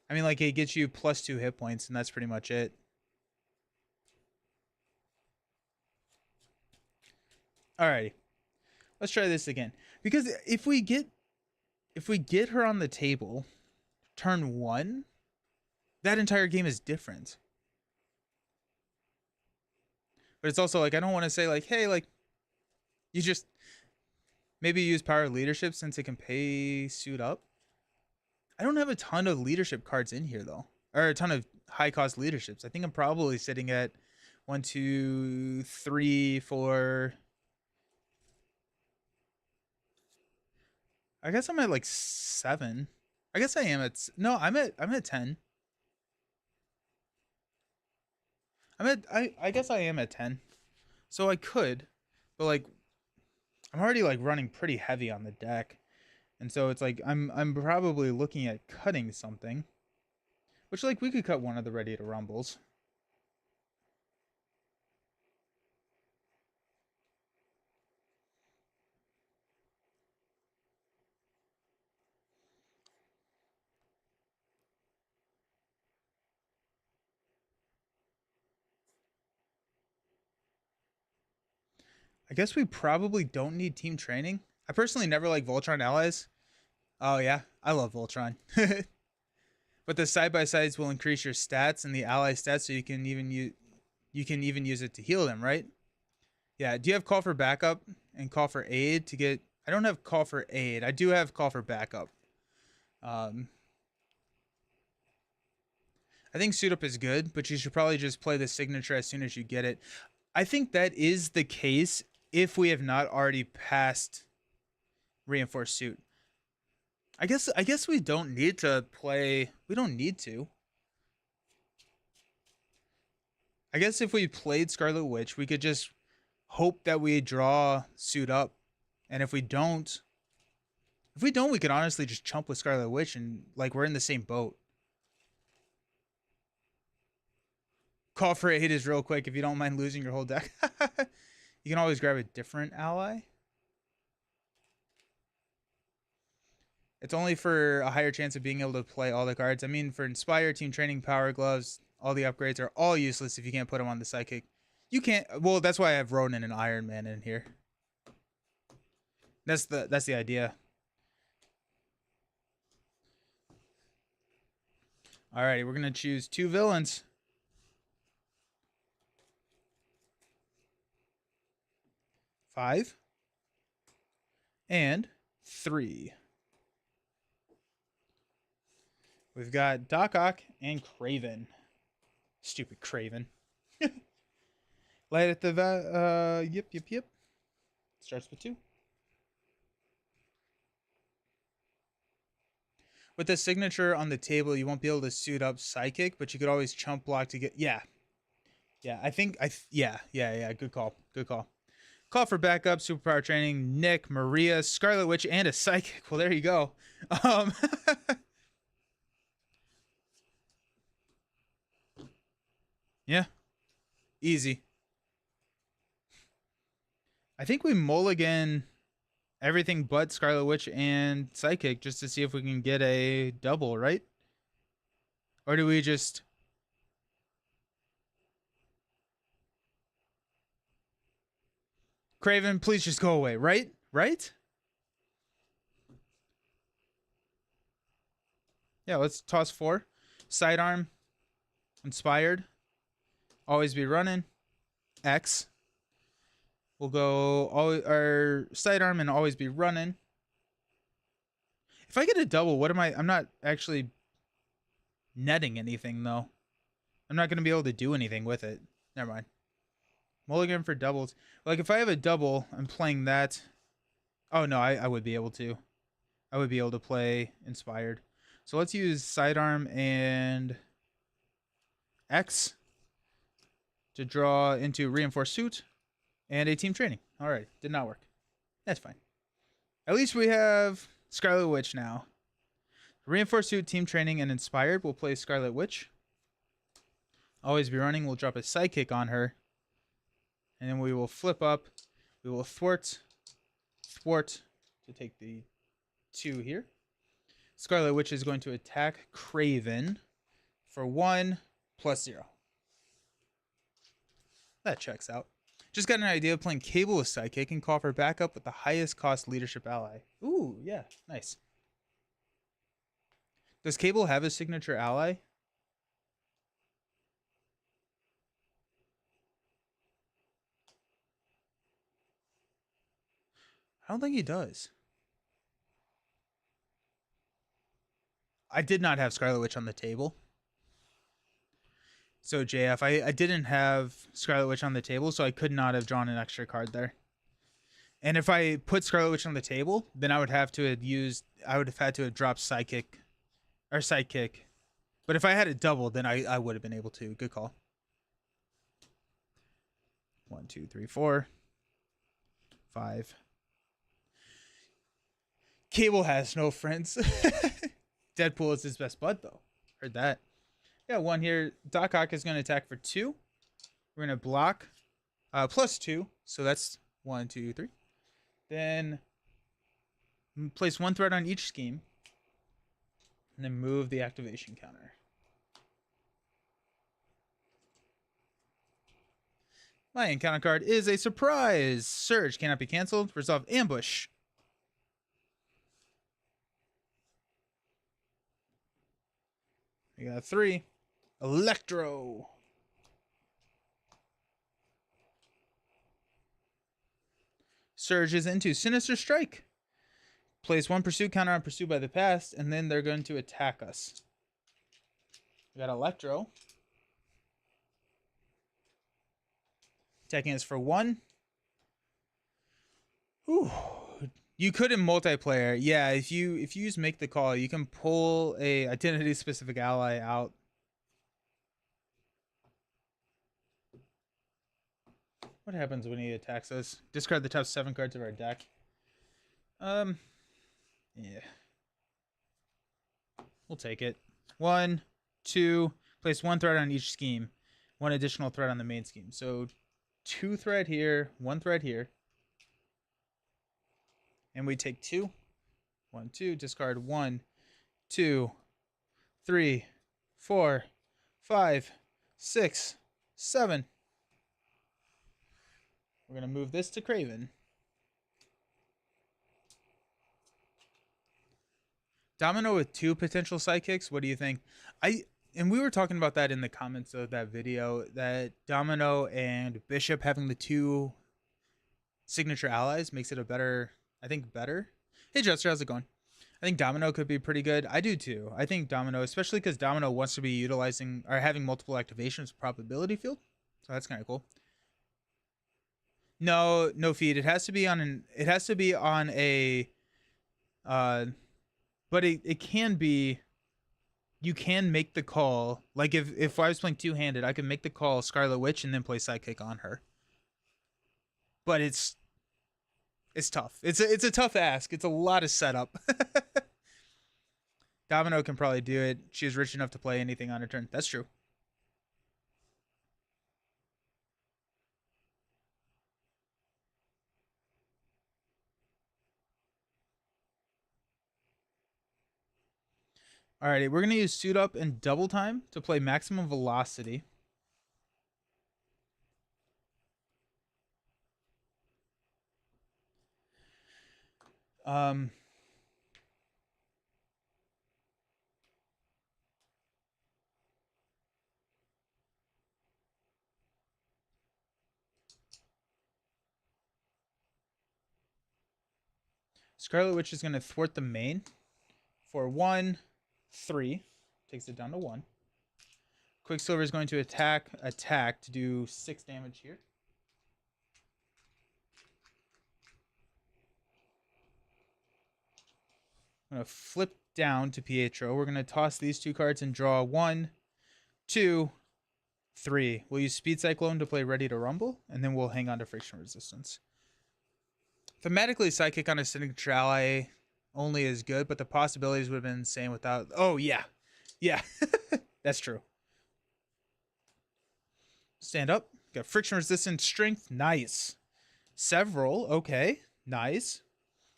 I mean, like, it gets you plus 2 hit points, and that's pretty much it. Alrighty. Let's try this again. Because if we get her on the table, turn 1, that entire game is different. But it's also like I don't want to say like, hey, like you just maybe use power of leadership since it can pay suit up. I don't have a ton of leadership cards in here though, or a ton of high cost leaderships. I think I'm probably sitting at 1, 2, 3, 4. I guess I'm at like 7. I guess I am at no. I'm at 10. I guess I am at 10. So I could, but like I'm already like running pretty heavy on the deck, and so it's like I'm probably looking at cutting something, which like we could cut one of the ready to rumbles. I guess we probably don't need team training. I personally never like Voltron allies. Oh yeah, I love Voltron. But the side by sides will increase your stats and the ally stats, so you can even use it to heal them, right? Yeah. Do you have call for backup and call for aid to get? I don't have call for aid. I do have call for backup. Um, I think suit up is good, but you should probably just play the signature as soon as you get it. I think that is the case if we have not already passed reinforced suit. I guess we don't need to play. We don't need to. I guess if we played Scarlet Witch, we could just hope that we draw suit up, and if we don't, we could honestly just chump with Scarlet Witch, and like we're in the same boat. Call for aid is real quick if you don't mind losing your whole deck. You can always grab a different ally. It's only for a higher chance of being able to play all the cards. I mean, for Inspire, Team Training, Power Gloves, all the upgrades are all useless if you can't put them on the Psychic. You can't. Well, that's why I have Ronin and Iron Man in here. That's the idea. Alrighty, we're gonna choose 2 villains. Five and 3. We've got Doc Ock and Craven. Stupid Craven. Light at the yep. Starts with 2. With the signature on the table, you won't be able to suit up Psychic, but you could always chump block to get. Yeah. I think yeah. Good call. Call for backup, superpower training, Nick, Maria, Scarlet Witch, and a Psychic. Well, there you go. Um, yeah, easy. I think we mulligan everything but Scarlet Witch and Psychic just to see if we can get a double, right? Or do we just... Craven, please just go away, right? Right? Yeah, let's toss 4. Sidearm. Inspired. Always be running. X. We'll go all our sidearm and always be running. If I get a double, what am I? I'm not actually netting anything though. I'm not gonna be able to do anything with it. Never mind. Mulligan for doubles. Like if I have a double, I'm playing that. Oh no, I would be able to. I would be able to play Inspired. So let's use sidearm and X to draw into reinforced suit and a team training. All right, did not work. That's fine. At least we have Scarlet Witch now. Reinforced suit, team training, and inspired. We'll play Scarlet Witch. Always be running. We'll drop a Psychic on her. And then we will flip up. We will thwart to take the 2 here. Scarlet Witch is going to attack Craven for 1 plus 0. That checks out. Just got an idea of playing Cable with Psychic and call for backup with the highest cost leadership ally. Ooh, yeah, nice. Does Cable have a signature ally? I don't think he does. I did not have Scarlet Witch on the table. So JF, I didn't have Scarlet Witch on the table, so I could not have drawn an extra card there. And if I put Scarlet Witch on the table, then I would have had to have dropped Sidekick. But if I had it doubled, then I would have been able to. Good call. 1, 2, 3, 4, 5. Cable has no friends. Deadpool is his best bud, though. Heard that. Yeah, 1 here. Doc Ock is going to attack for 2. We're going to block plus 2. So that's 1, 2, 3. Then place 1 threat on each scheme. And then move the activation counter. My encounter card is a surprise. Surge cannot be canceled. Resolve ambush. We got 3. Electro. Surge is into Sinister Strike. Place 1 pursuit counter on pursued by the past, and then they're going to attack us. We got Electro. Attacking us for 1. Ooh. You could in multiplayer. Yeah, if you use Make the Call, you can pull a identity specific ally out. What happens when he attacks us? Discard the top 7 cards of our deck. Yeah. We'll take it. 1, 2, place 1 threat on each scheme. 1 additional threat on the main scheme. So 2 threat here, 1 threat here. And we take 2. 1, 2, discard 1, 2, 3, 4, 5, 6, 7. We're going to move this to Craven. Domino with 2 potential sidekicks. What do you think? And we were talking about that in the comments of that video, that Domino and Bishop having the 2 signature allies makes it a better, I think better. Hey Jester, how's it going? I think Domino could be pretty good. I do too. I think Domino, especially because Domino wants to be utilizing or having multiple activations probability field. So that's kind of cool. No feed. It has to be on a but it can be, you can make the call. Like if I was playing 2-handed, I could make the call Scarlet Witch and then play Sidekick on her. But it's tough. It's a tough ask. It's a lot of setup. Domino can probably do it. She's rich enough to play anything on her turn. That's true. Alrighty, we're going to use Suit Up and Double Time to play Maximum Velocity. Scarlet Witch is going to thwart the main for 1, 3. Takes it down to 1. Quicksilver is going to attack to do 6 damage here. I'm going to flip down to Pietro. We're going to toss these 2 cards and draw 1, 2, 3. We'll use Speed Cyclone to play Ready to Rumble, and then we'll hang on to Friction Resistance. Thematically, Sidekick on a signature ally only is good, but the possibilities would have been insane without... Oh, yeah. Yeah. That's true. Stand up. Got Friction Resistance Strength. Nice. Several. Okay. Nice.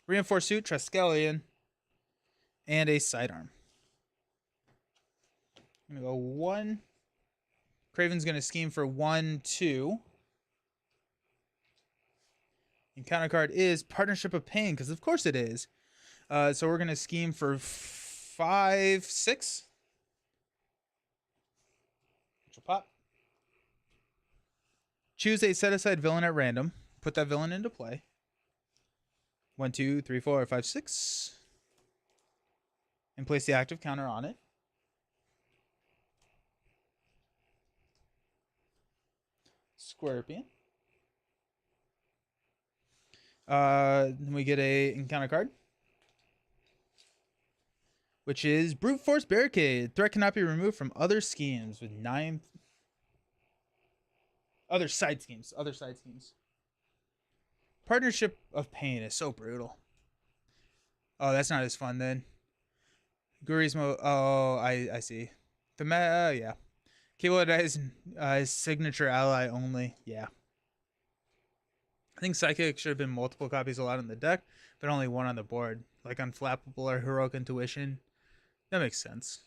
Reinforced Suit. Triskelion. And a Sidearm. I'm going to go 1. Craven's going to scheme for 1, 2. Encounter card is Partnership of Pain, because of course it is. So we're going to scheme for 5, 6. Which will pop. Choose a set-aside villain at random. Put that villain into play. 1, 2, 3, 4, 5, 6. And place the active counter on it. Scorpion. Then we get a encounter card, which is Brute Force Barricade. Threat cannot be removed from other schemes with 9 other side schemes. Partnership of Pain is so brutal. Oh, that's not as fun then. Gurismo. Oh, I see. The yeah. Cable is signature ally only. Yeah. I think Psychic should have been multiple copies allowed in the deck, but only one on the board. Like Unflappable or Heroic Intuition. That makes sense.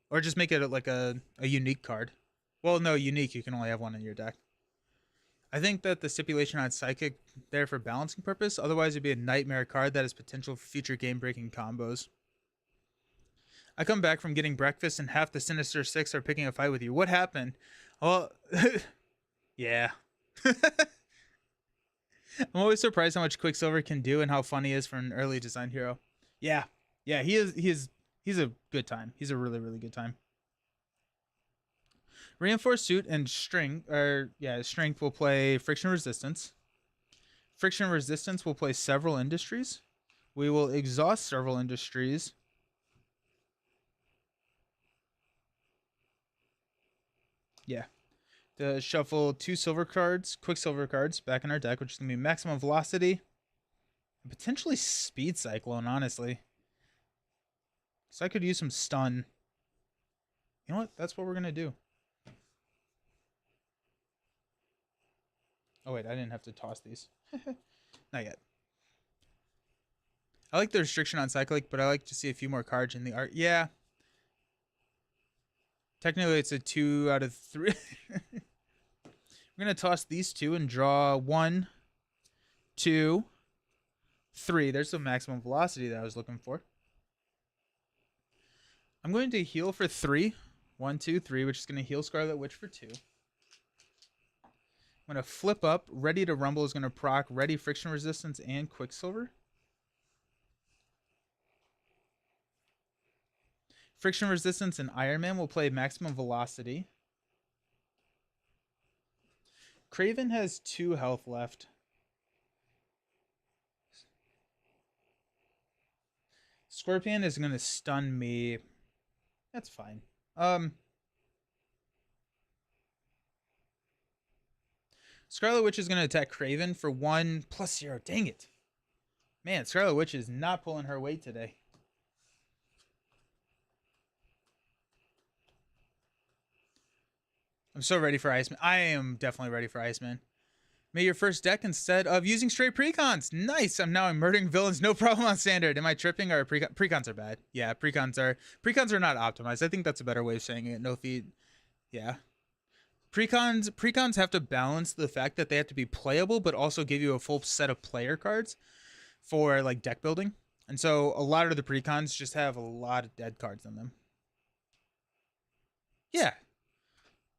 Or just make it like a unique card. Well, no, unique. You can only have one in your deck. I think that the stipulation on Psychic there for balancing purpose. Otherwise, it'd be a nightmare card that has potential for future game-breaking combos. I come back from getting breakfast and half the Sinister Six are picking a fight with you. What happened? Well, yeah. I'm always surprised how much Quicksilver can do and how fun he is for an early design hero. Yeah, he's a good time. He's a really, really good time. Reinforced Suit and Strength will play Friction Resistance. Friction Resistance will play Several Industries. We will exhaust Several Industries. Yeah. To shuffle 2 silver cards, Quicksilver cards, back in our deck, which is going to be Maximum Velocity. And potentially Speed Cyclone, honestly. So I could use some stun. You know what? That's what we're going to do. Oh, wait. I didn't have to toss these. Not yet. I like the restriction on Cyclic, but I like to see a few more cards in the art. Yeah. Technically, it's a 2 out of 3. We're going to toss these 2 and draw 1, 2, 3. There's the maximum velocity that I was looking for. I'm going to heal for 3. 1, 2, 3, which is going to heal Scarlet Witch for 2. I'm going to flip up. Ready to Rumble is going to proc Ready Friction Resistance and Quicksilver. Friction Resistance and Iron Man will play Maximum Velocity. Kraven has 2 health left. Scorpion is going to stun me. That's fine. Scarlet Witch is going to attack Kraven for 1 plus 0. Dang it. Man, Scarlet Witch is not pulling her weight today. I'm so ready for Iceman. I am definitely ready for Iceman. May your first deck instead of using straight precons. Nice. I'm murdering villains. No problem on standard. Am I tripping or precons are bad? Yeah, precons are not optimized. I think that's a better way of saying it. No feed. Yeah. Precons have to balance the fact that they have to be playable, but also give you a full set of player cards for like deck building. And so a lot of the precons just have a lot of dead cards in them. Yeah.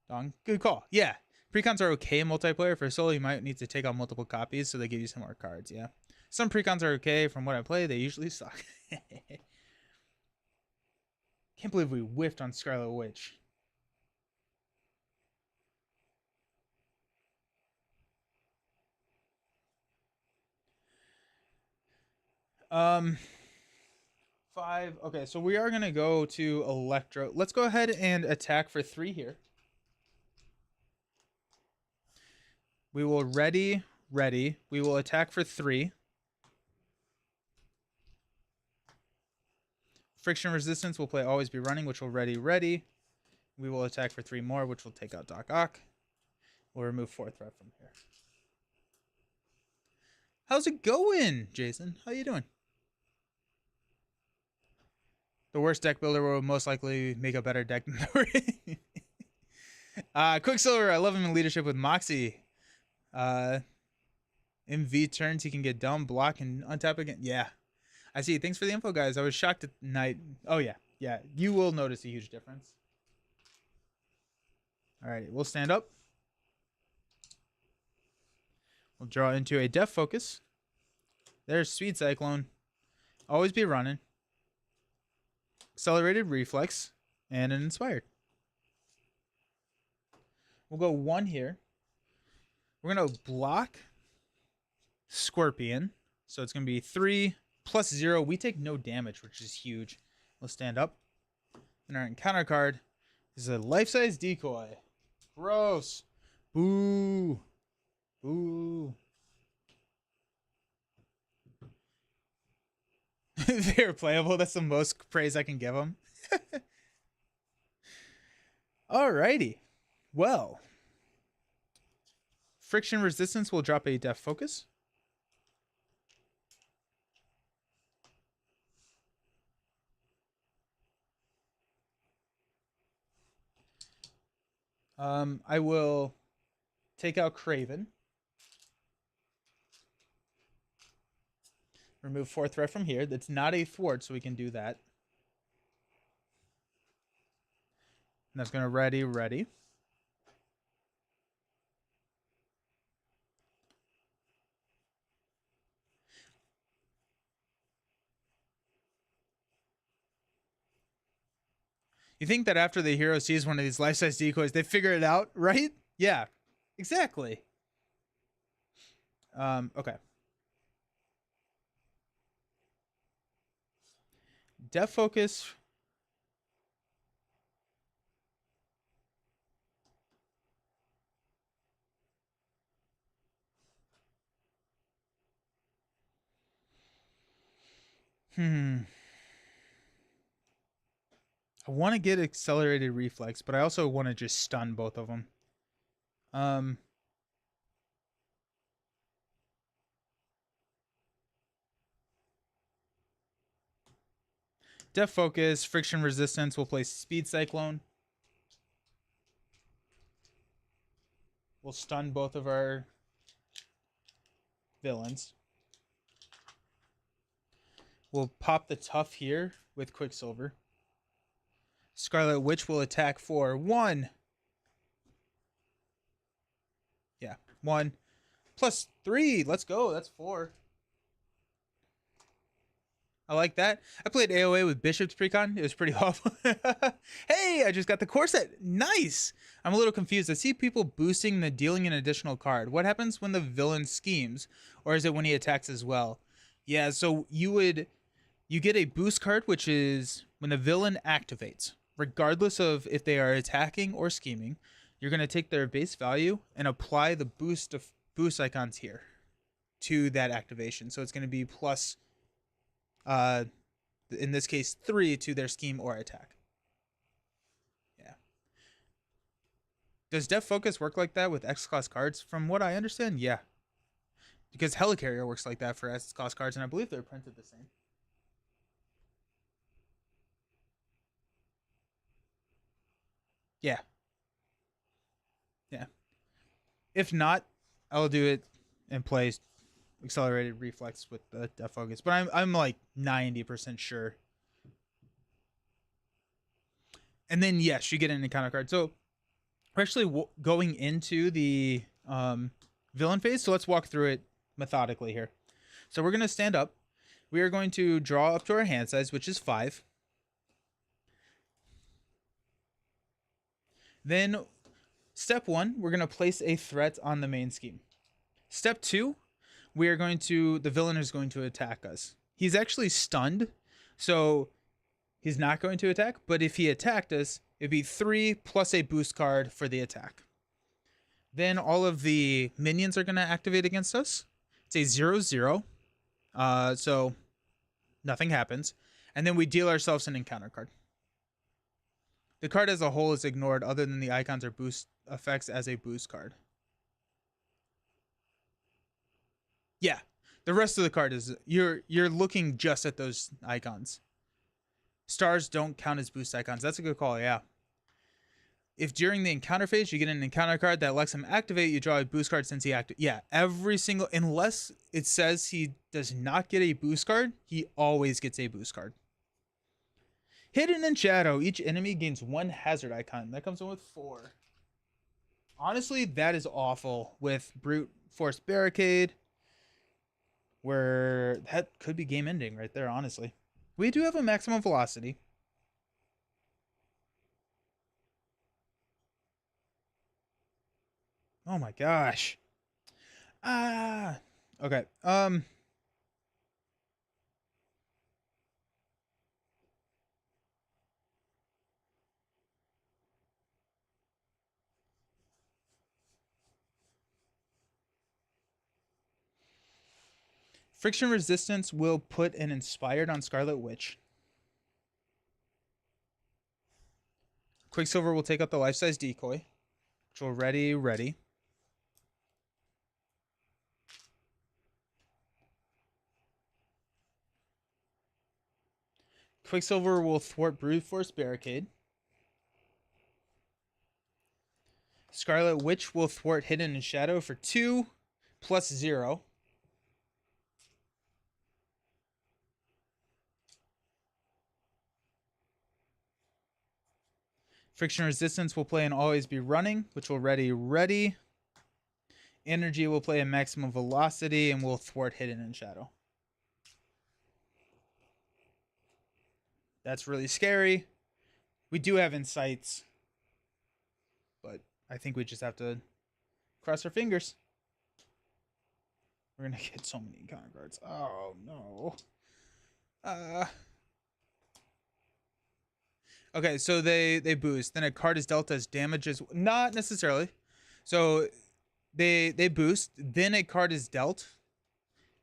Dong, good call. Yeah. Precons are okay in multiplayer. For solo, you might need to take on multiple copies, so they give you some more cards, yeah. Some precons are okay. From what I play, they usually suck. Can't believe we whiffed on Scarlet Witch. Five. Okay, so we are going to go to Electro. Let's go ahead and attack for 3 here. We will ready. We will attack for 3. Friction Resistance will play Always Be Running, which will ready. We will attack for 3 more, which will take out Doc Ock. We'll remove 4 threat from here. How's it going, Jason? How you doing? The worst deck builder will most likely make a better deck than the Quicksilver, I love him in leadership with Moxie. MV turns, he can get dumb, block, and untap again. Yeah. I see. Thanks for the info, guys. I was shocked at night. Oh, yeah. Yeah. You will notice a huge difference. All right. We'll stand up. We'll draw into a Death Focus. There's Speed Cyclone. Always be running. Accelerated Reflex. And an Inspired. We'll go 1 here. We're going to block Scorpion. So it's going to be 3 plus 0. We take no damage, which is huge. We'll stand up. And our encounter card is a life-size decoy. Gross. Boo. Boo. They're playable. That's the most praise I can give them. Alrighty. Well. Friction Resistance will drop a Def Focus. I will take out Craven. Remove 4 threat from here. That's not a thwart, so we can do that. And that's going to ready. You think that after the hero sees one of these life-size decoys, they figure it out, right? Yeah, exactly. Okay. Def Focus. I want to get Accelerated Reflex, but I also want to just stun both of them. Def Focus, Friction Resistance. We'll play Speed Cyclone. We'll stun both of our villains. We'll pop the Tough here with Quicksilver. Scarlet Witch will attack for 1. Yeah, 1. Plus 3. Let's go. That's 4. I like that. I played AoA with Bishop's Precon. It was pretty awful. Hey, I just got the core set. Nice. I'm a little confused. I see people boosting the dealing an additional card. What happens when the villain schemes? Or is it when he attacks as well? Yeah, so you get a boost card, which is when the villain activates. Regardless of if they are attacking or scheming, you're going to take their base value and apply the boost icons here to that activation. So it's going to be plus, in this case, 3 to their scheme or attack. Yeah. Does Def Focus work like that with X-Class cards? From what I understand, yeah. Because Helicarrier works like that for X-Class cards, and I believe they're printed the same. Yeah. Yeah. If not, I'll do it and play Accelerated Reflex with the Def Focus. But I'm like 90% sure. And then, yes, you get an encounter card. So we're actually going into the villain phase. So let's walk through it methodically here. So we're going to stand up. We are going to draw up to our hand size, which is 5. Then step 1, we're going to place a threat on the main scheme. Step 2, the villain is going to attack us. He's actually stunned, so he's not going to attack, but if he attacked us, it'd be 3 plus a boost card for the attack. Then all of the minions are going to activate against us. It's a 0/0, so nothing happens. And then we deal ourselves an encounter card. The card as a whole is ignored other than the icons or boost effects as a boost card. Yeah, the rest of the card is you're looking just at those icons. Stars don't count as boost icons. That's a good call, yeah. If during the encounter phase you get an encounter card that lets him activate, you draw a boost card since he activates. Yeah, every single, unless it says he does not get a boost card, he always gets a boost card. Hidden in Shadow. Each enemy gains 1 hazard icon. That comes in with 4. Honestly, that is awful with Brute Force Barricade. where that could be game ending right there, honestly. We do have a maximum velocity. Oh my gosh. Ah. Okay. Friction resistance will put an inspired on Scarlet Witch. Quicksilver will take out the life-size decoy. Which will ready. Quicksilver will thwart Brute Force Barricade. Scarlet Witch will thwart Hidden in Shadow for 2 plus 0. Friction Resistance will play and always be running, which will ready. Energy will play a maximum velocity and will thwart Hidden in Shadow. That's really scary. We do have insights, but I think we just have to cross our fingers. We're gonna get so many encounter cards. Oh no. Okay, so they boost. Then a card is dealt as damages. Not necessarily. So they boost. Then a card is dealt,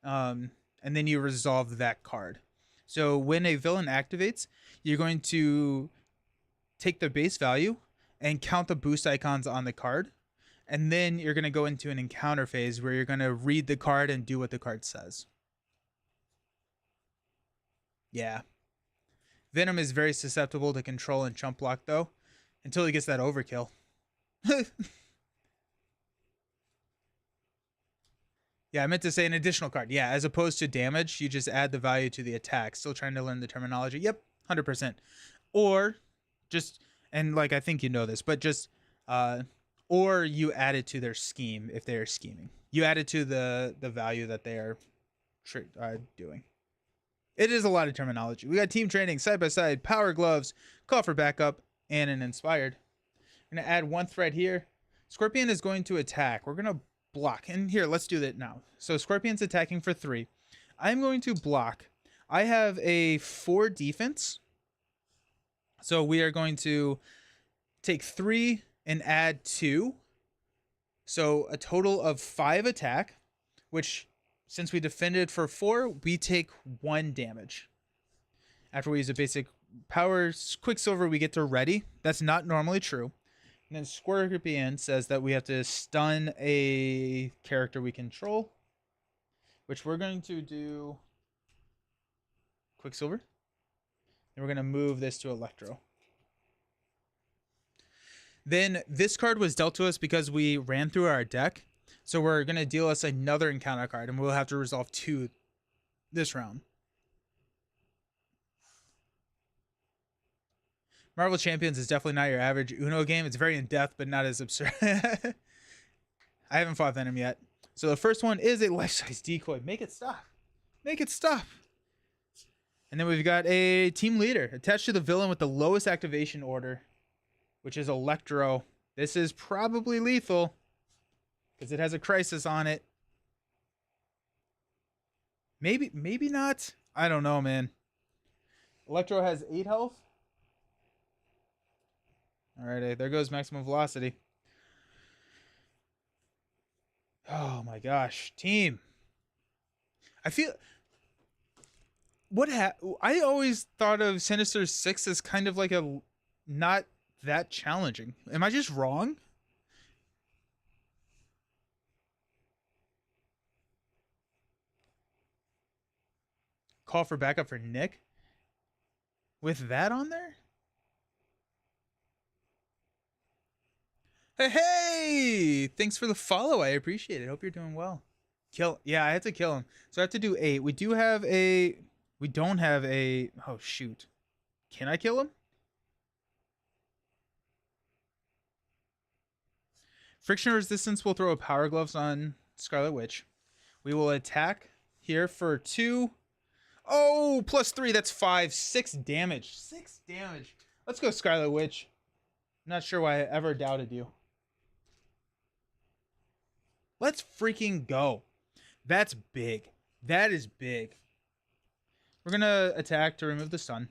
and then you resolve that card. So when a villain activates, you're going to take the base value and count the boost icons on the card, and then you're going to go into an encounter phase where you're going to read the card and do what the card says. Yeah. Venom is very susceptible to control and chump block, though, until he gets that overkill. Yeah, I meant to say an additional card. Yeah, as opposed to damage, you just add the value to the attack. Still trying to learn the terminology. Yep, 100%. Or just, and like I think you know this, but just, or you add it to their scheme if they are scheming. You add it to the value that they are doing. It is a lot of terminology. We got team training, side by side, power gloves, call for backup, and an inspired. I'm gonna add one thread here. Scorpion is going to attack. We're gonna block. And here, let's do that now. So Scorpion's attacking for 3. I'm going to block. I have a 4 defense. So we are going to take 3 and add 2. So a total of 5 attack, which since we defended for 4, we take 1 damage. After we use a basic power Quicksilver, we get to ready. That's not normally true. And then Scorpion says that we have to stun a character we control, which we're going to do Quicksilver. And we're going to move this to Electro. Then this card was dealt to us because we ran through our deck. So we're going to deal us another encounter card, and we'll have to resolve 2 this round. Marvel Champions is definitely not your average Uno game. It's very in-depth, but not as absurd. I haven't fought Venom yet. So the first one is a life-size decoy. Make it stop. Make it stop. And then we've got a team leader attached to the villain with the lowest activation order, which is Electro. This is probably lethal because it has a crisis on it. Maybe not. I don't know, man. Electro has 8 health. All right, there goes maximum velocity. Oh my gosh, team. I feel I always thought of Sinister 6 as kind of like a not that challenging. Am I just wrong? Call for backup for Nick with that on there? Hey, thanks for the follow. I appreciate it. Hope you're doing well. Yeah, I had to kill him. So I have to do 8. We don't have a, oh shoot. Can I kill him? Friction resistance will throw a power gloves on Scarlet Witch. We will attack here for 2. Oh, +3. That's 5. 6 damage. 6 damage. Let's go, Scarlet Witch. I'm not sure why I ever doubted you. Let's freaking go. That's big. That is big. We're going to attack to remove the stun.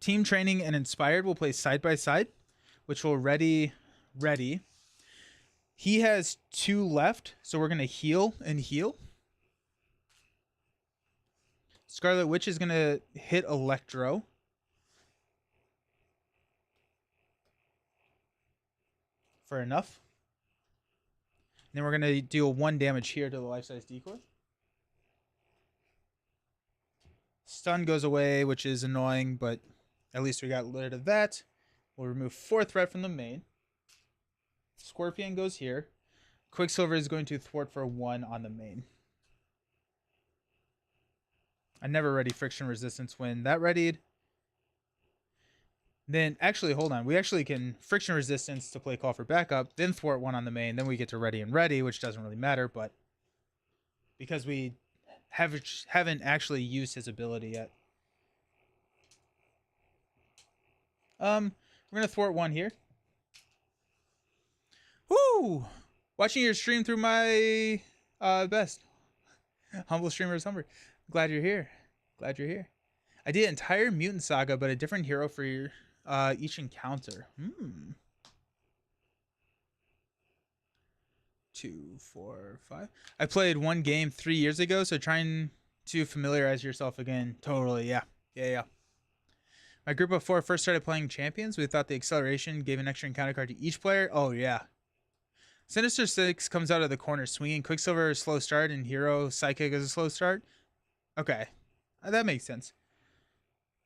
Team Training and Inspired will play side by side, which will ready. He has 2 left, so we're going to heal and heal. Scarlet Witch is going to hit Electro. For enough. And then we're going to deal 1 damage here to the life-size decoy. Stun goes away, which is annoying, but at least we got rid of that. We'll remove 4 threat from the main. Scorpion goes here. Quicksilver is going to thwart for 1 on the main. I never ready friction resistance when that readied. Then, actually, hold on. We actually can friction resistance to play call for backup, then thwart 1 on the main, then we get to ready and ready, which doesn't really matter, but because we haven't actually used his ability yet. We're gonna thwart 1 here. Woo! Watching your stream through my best. Humble streamer is humble. Glad you're here. Glad you're here. I did entire Mutant Saga, but a different hero for your each encounter. 2, 4, 5. I played 1 game 3 years ago, so trying to familiarize yourself again. Totally, yeah. My group of 4 first started playing Champions. We thought the acceleration gave an extra encounter card to each player. Oh, yeah. Sinister Six comes out of the corner swinging. Quicksilver is slow start, and Hero Psychic is a slow start. Okay, that makes sense.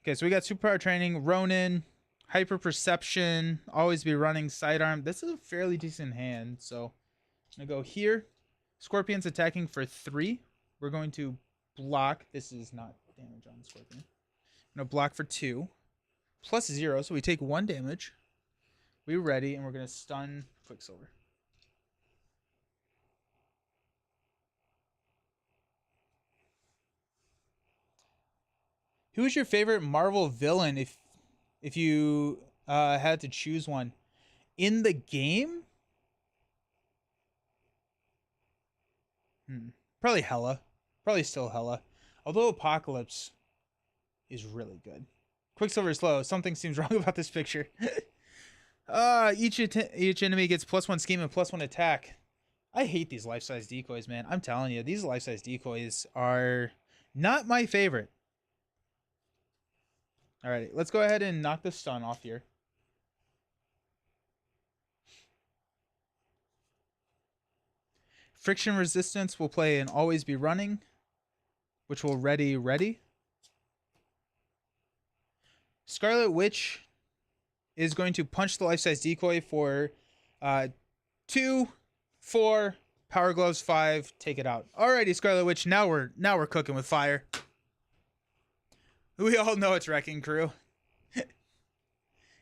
Okay, so we got Superpower Training, Ronin, Hyper Perception, Always Be Running, Sidearm. This is a fairly decent hand, so I'm going to go here. Scorpion's attacking for 3. We're going to block. This is not damage on Scorpion. I'm going to block for 2. +0, so we take 1 damage. We're ready, and we're going to stun Quicksilver. Who is your favorite Marvel villain if you had to choose one? In the game? Probably Hela. Probably still Hela. Although Apocalypse is really good. Quicksilver is slow. Something seems wrong about this picture. Each enemy gets +1 scheme and +1 attack. I hate these life-size decoys, man. I'm telling you, these life-size decoys are not my favorite. Alrighty, let's go ahead and knock the stun off here. Friction resistance will play and Always Be Running, which will ready. Scarlet Witch is going to punch the life-size decoy for 2, 4, Power Gloves 5, take it out. Alrighty, Scarlet Witch, now we're cooking with fire. We all know it's Wrecking Crew.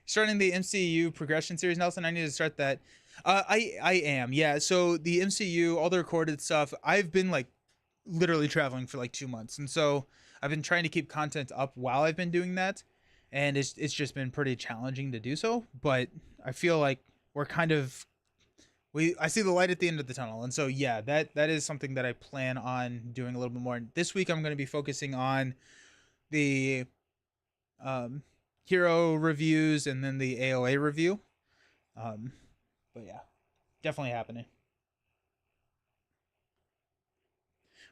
Starting the MCU progression series, Nelson. I need to start that. I am, yeah. So the MCU, all the recorded stuff, I've been like literally traveling for like 2 months, and so I've been trying to keep content up while I've been doing that, and it's just been pretty challenging to do so. But I feel like we're kind of I see the light at the end of the tunnel, and so yeah, that is something that I plan on doing a little bit more. This week I'm going to be focusing on the hero reviews and then the AOA review. But yeah, definitely happening.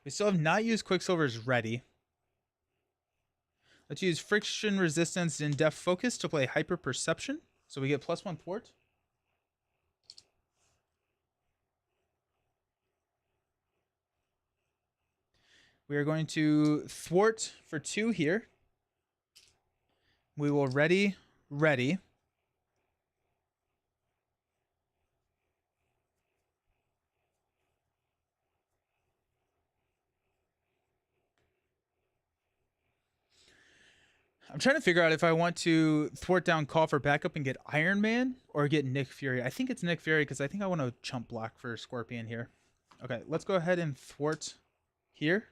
We still have not used Quicksilver's ready. Let's use friction resistance and depth focus to play hyper perception. So we get +1 thwart. We are going to thwart for 2 here. We will ready. I'm trying to figure out if I want to thwart down Call for backup and get Iron Man or get Nick Fury. I think it's Nick Fury because I think I want to chump block for Scorpion here. Okay, let's go ahead and thwart here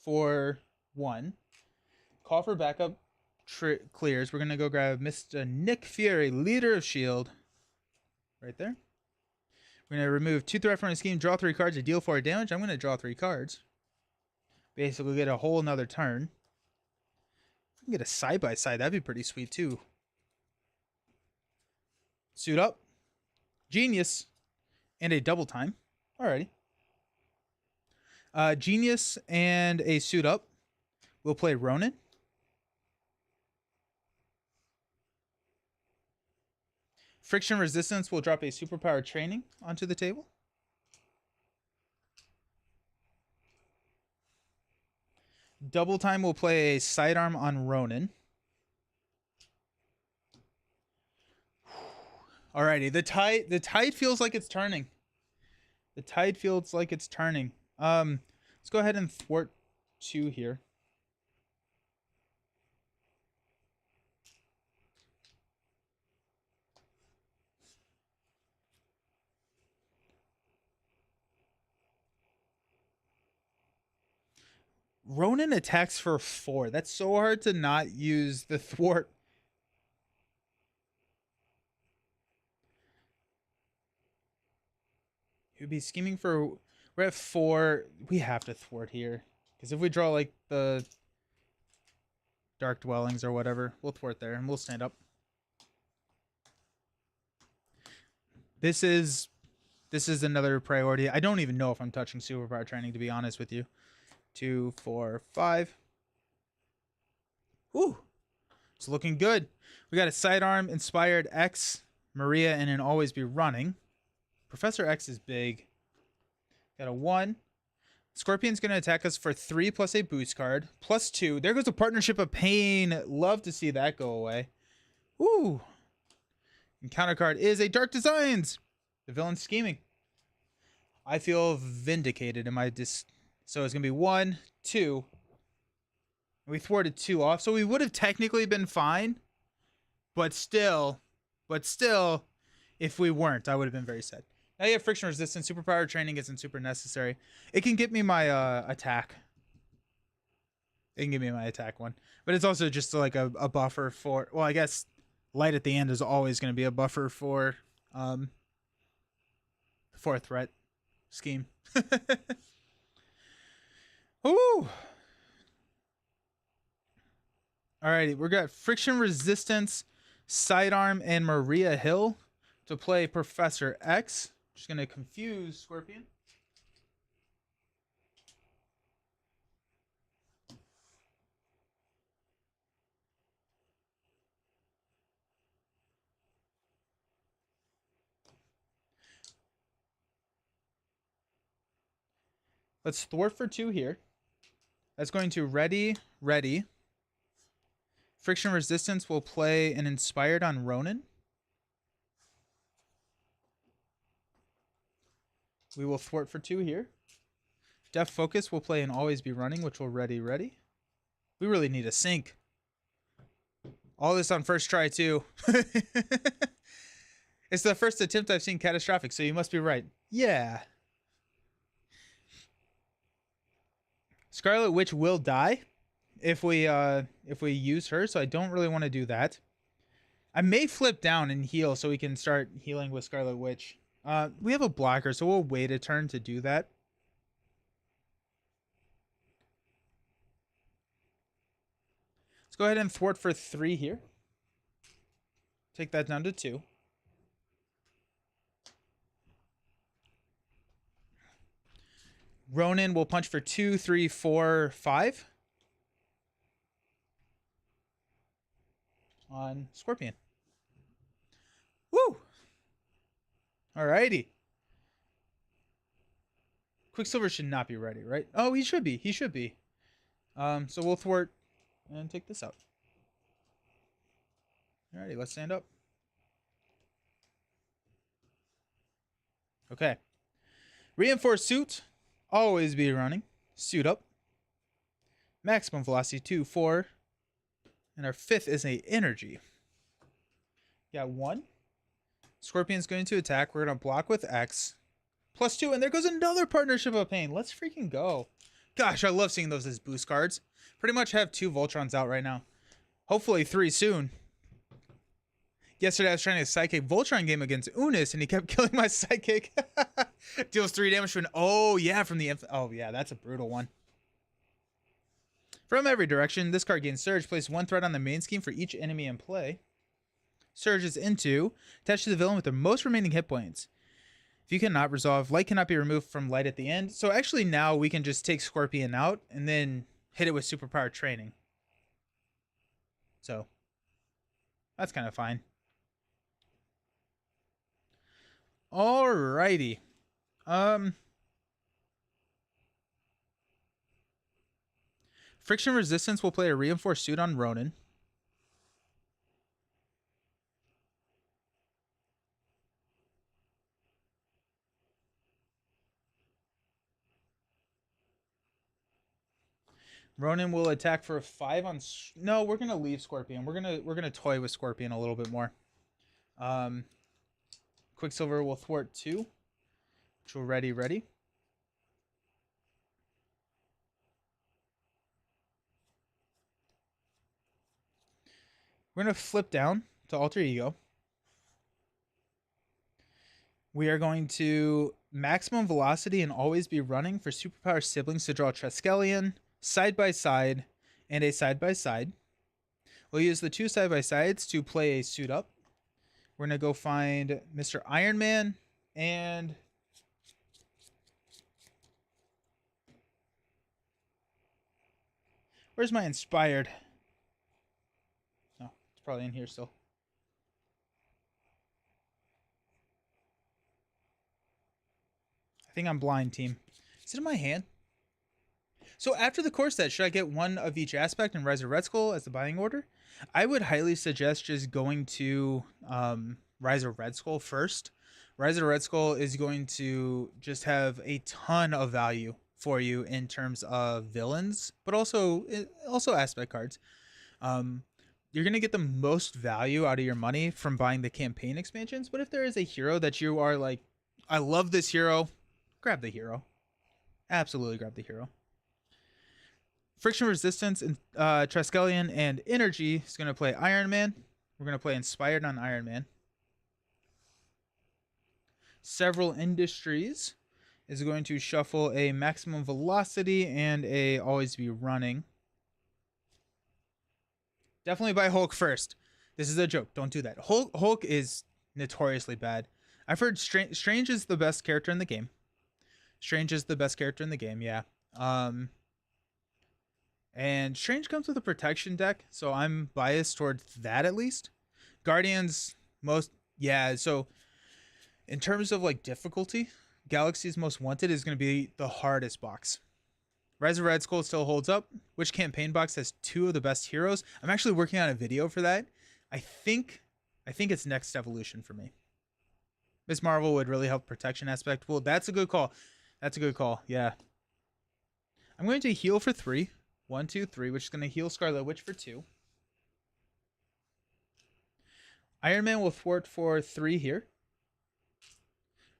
for 1. Call for backup clears. We're going to go grab Mr. Nick Fury, leader of S.H.I.E.L.D. Right there. We're going to remove 2 threat from the scheme, draw 3 cards to deal 4 damage. I'm going to draw 3 cards. Basically get a whole another turn. If we can get a side-by-side, that'd be pretty sweet too. Suit up. Genius. And a double time. Alrighty. Genius and a suit up. We'll play Ronin. Friction Resistance will drop a superpower training onto the table. Double time will play a sidearm on Ronin. Alrighty, the tide feels like it's turning. The tide feels like it's turning. Let's go ahead and thwart 2 here. Ronin attacks for 4. That's so hard to not use the thwart. He would be scheming for... We're at 4. We have to thwart here. Because if we draw like the Dark Dwellings or whatever, we'll thwart there and we'll stand up. This is another priority. I don't even know if I'm touching superpower training, to be honest with you. 2, 4, 5. Ooh, it's looking good. We got a sidearm, Inspired X, Maria, and an Always Be Running. Professor X is big. Got a 1. Scorpion's going to attack us for 3 plus a boost card. Plus 2. There goes a Partnership of Pain. Love to see that go away. Ooh. And counter card is a Dark Designs. The villain's scheming. I feel vindicated in my So it's going to be 1, 2. We thwarted 2 off. So we would have technically been fine. But still, if we weren't, I would have been very sad. Now you have Friction Resistance. Superpower Training isn't super necessary. It can get me my attack. It can give me my attack one. But it's also just like a buffer for... Well, I guess light at the end is always going to be a buffer for 4 threat scheme. Ooh. Alrighty, we got Friction Resistance, Sidearm, and Maria Hill to play Professor X. Just going to confuse Scorpion. Let's thwart for 2 here. That's going to ready. Friction Resistance will play an Inspired on Ronin. We will thwart for 2 here. Def Focus will play and Always Be Running, which will ready. We really need a sync. All this on first try, too. It's the first attempt I've seen catastrophic, so you must be right. Yeah. Scarlet Witch will die if we use her, so I don't really want to do that. I may flip down and heal so we can start healing with Scarlet Witch. We have a blocker, so we'll wait a turn to do that. Let's go ahead and thwart for 3 here. Take that down to 2. Ronin will punch for 2, 3, 4, 5. On Scorpion. Woo! Alrighty. Quicksilver should not be ready, right? Oh, he should be. So we'll thwart and take this out. Alrighty, let's stand up. Okay. Reinforced suit. Always be running. Suit up. Maximum velocity 2, 4. And our 5th is a energy. Got 1. Scorpion's going to attack. We're going to block with X. +2, and there goes another Partnership of Pain. Let's freaking go. Gosh, I love seeing those as boost cards. Pretty much have 2 Voltrons out right now. Hopefully 3 soon. Yesterday I was trying a Psychic Voltron game against Unis, and he kept killing my Psychic. Deals 3 damage to an... Oh, yeah, from the... Oh, yeah, that's a brutal one. From every direction, this card gains Surge. Place 1 threat on the main scheme for each enemy in play. Surges into... Attach to the villain with the most remaining hit points. If you cannot resolve, light cannot be removed from light at the end. So actually now we can just take Scorpion out and then hit it with Superpower Training. So that's kind of fine. Alrighty. Friction Resistance will play a Reinforced Suit on Ronin. Ronin will attack for a 5 on... No, we're gonna leave Scorpion. We're gonna toy with Scorpion a little bit more. Quicksilver will thwart 2, which will ready. We're gonna flip down to Alter Ego. We are going to maximum velocity and always be running for Superpower Siblings to draw Triskelion, side by side, and a side by side. We'll use the 2 side by sides to play a suit up. We're going to go find Mr. Iron Man and where's my inspired? Oh, it's probably in here still. I think I'm blind, team. Is it in my hand? So after the core set, should I get 1 of each aspect and Rise of Red Skull as the buying order? I would highly suggest just going to Rise of Red Skull first. Rise of Red Skull is going to just have a ton of value for you in terms of villains, but also aspect cards. You're going to get the most value out of your money from buying the campaign expansions, but if there is a hero that you are like, I love this hero, grab the hero. Absolutely grab the hero. Friction Resistance and Triskelion and Energy is going to play Iron Man. We're going to play Inspired on Iron Man. Several Industries is going to shuffle a Maximum Velocity and a Always Be Running. Definitely buy Hulk first. This is a joke. Don't do that. Hulk is notoriously bad. I've heard Strange is the best character in the game. Strange is the best character in the game, yeah. And Strange comes with a protection deck, so I'm biased towards that at least. Guardians, so in terms of like difficulty, Galaxy's Most Wanted is going to be the hardest box. Rise of Red Skull still holds up. Which campaign box has 2 of the best heroes? I'm actually working on a video for that. I think it's Next Evolution for me. Miss Marvel would really help protection aspect. Well, that's a good call. That's a good call. Yeah. I'm going to heal for 3. 1, 2, 3, which is going to heal Scarlet Witch for 2. Iron Man will thwart for 3 here.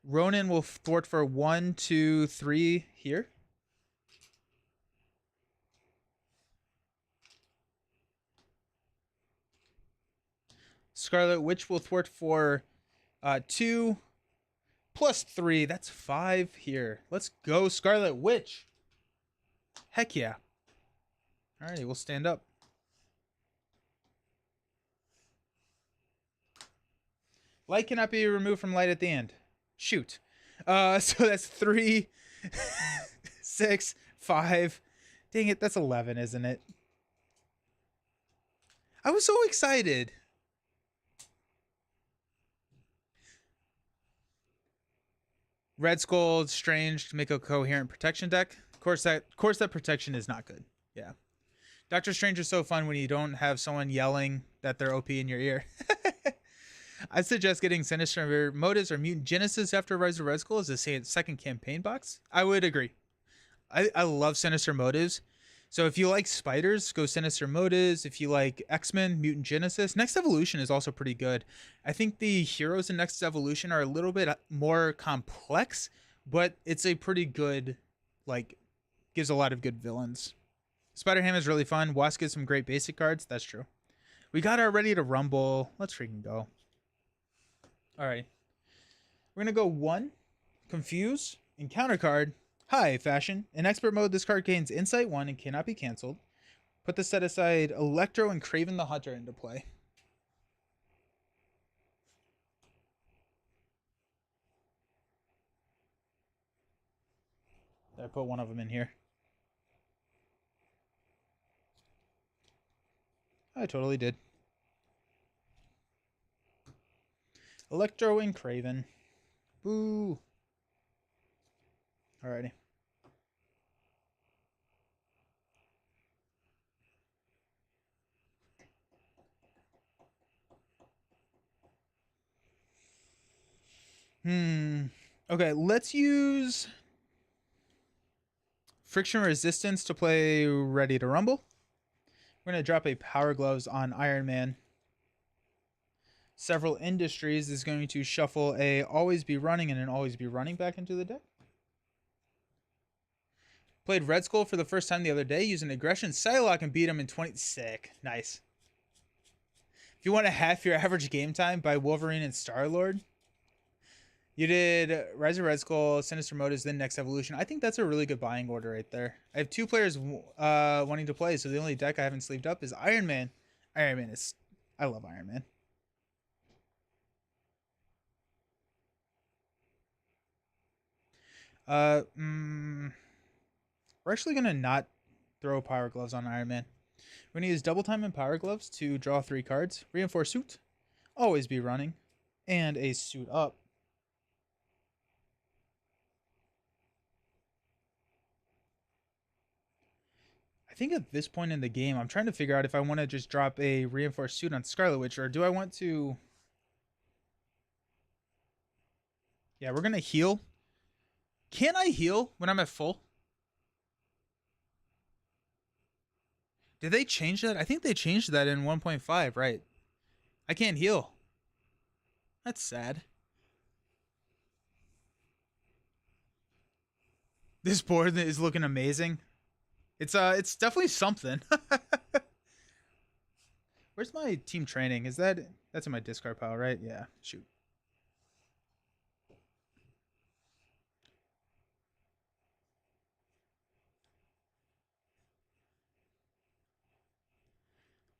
Ronin will thwart for 1, 2, 3 here. Scarlet Witch will thwart for 2 plus 3. That's 5 here. Let's go, Scarlet Witch. Heck yeah. Alrighty, we'll stand up. Light cannot be removed from light at the end. Shoot. So that's 3, 6, 5. Dang it, that's 11, isn't it? I was so excited. Red Skull, Strange to make a coherent protection deck. Of course that protection is not good. Yeah. Doctor Strange is so fun when you don't have someone yelling that they're OP in your ear. I suggest getting Sinister Motives or Mutant Genesis after Rise of Red Skull as a second campaign box. I would agree. I love Sinister Motives So if you like spiders, go Sinister Motives. If you like X-Men, Mutant Genesis. Next Evolution is also pretty good. I think the heroes in Next Evolution are a little bit more complex, but it's a pretty good, like, gives a lot of good villains. Spider-Ham is really fun. Wasp gets some great basic cards. That's true. We got our Ready to Rumble. Let's freaking go. All right. We're going to go 1, Confuse, Encounter card. Hi, Fashion. In Expert mode, this card gains Insight 1 and cannot be canceled. Put the set aside Electro and Craven the Hunter into play. I put one of them in here. I totally did. Electro and Craven. Boo. Alrighty. Okay, let's use Friction Resistance to play Ready to Rumble. We're going to drop a Power Gloves on Iron Man. Several Industries is going to shuffle a Always Be Running and an Always Be Running back into the deck. Played Red Skull for the first time the other day using Aggression. Psylocke and beat him in 20. Sick. Nice. If you want to half your average game time by Wolverine and Star-Lord, you did Rise of Red Skull, Sinister Motives, then Next Evolution. I think that's a really good buying order right there. I have 2 players wanting to play, so the only deck I haven't sleeved up is Iron Man. Iron Man is... I love Iron Man. We're actually going to not throw Power Gloves on Iron Man. We're going to use Double Time and Power Gloves to draw 3 cards. Reinforce Suit, Always Be Running, and a Suit Up. I think at this point in the game, I'm trying to figure out if I want to just drop a Reinforced Suit on Scarlet Witch, or do I want to... Yeah, we're going to heal. Can I heal when I'm at full? Did they change that? I think they changed that in 1.5, right? I can't heal. That's sad. This board is looking amazing. It's definitely something. Where's my team training? Is that's in my discard pile, right? Yeah, shoot.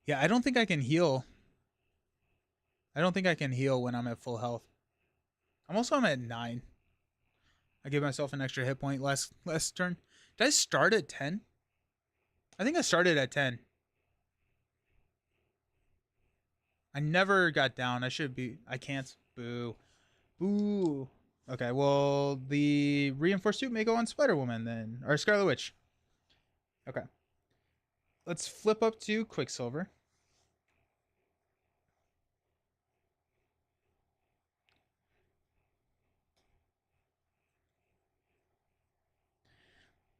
Yeah, I don't think I can heal. I don't think I can heal when I'm at full health. I'm at 9. I gave myself an extra hit point last turn. Did I start at 10? I think I started at 10. I never got down. I should be. I can't. Boo. Boo. Okay, well, the Reinforced Suit may go on Spider-Woman then. Or Scarlet Witch. Okay. Let's flip up to Quicksilver.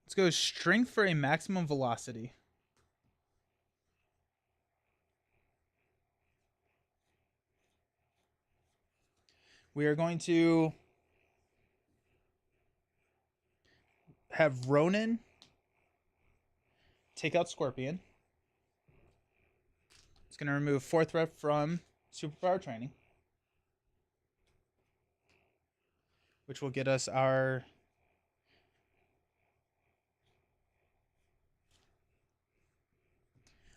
Let's go Strength for a maximum velocity. We are going to have Ronan take out Scorpion. It's going to remove 4th rep from Superpower Training, which will get us our...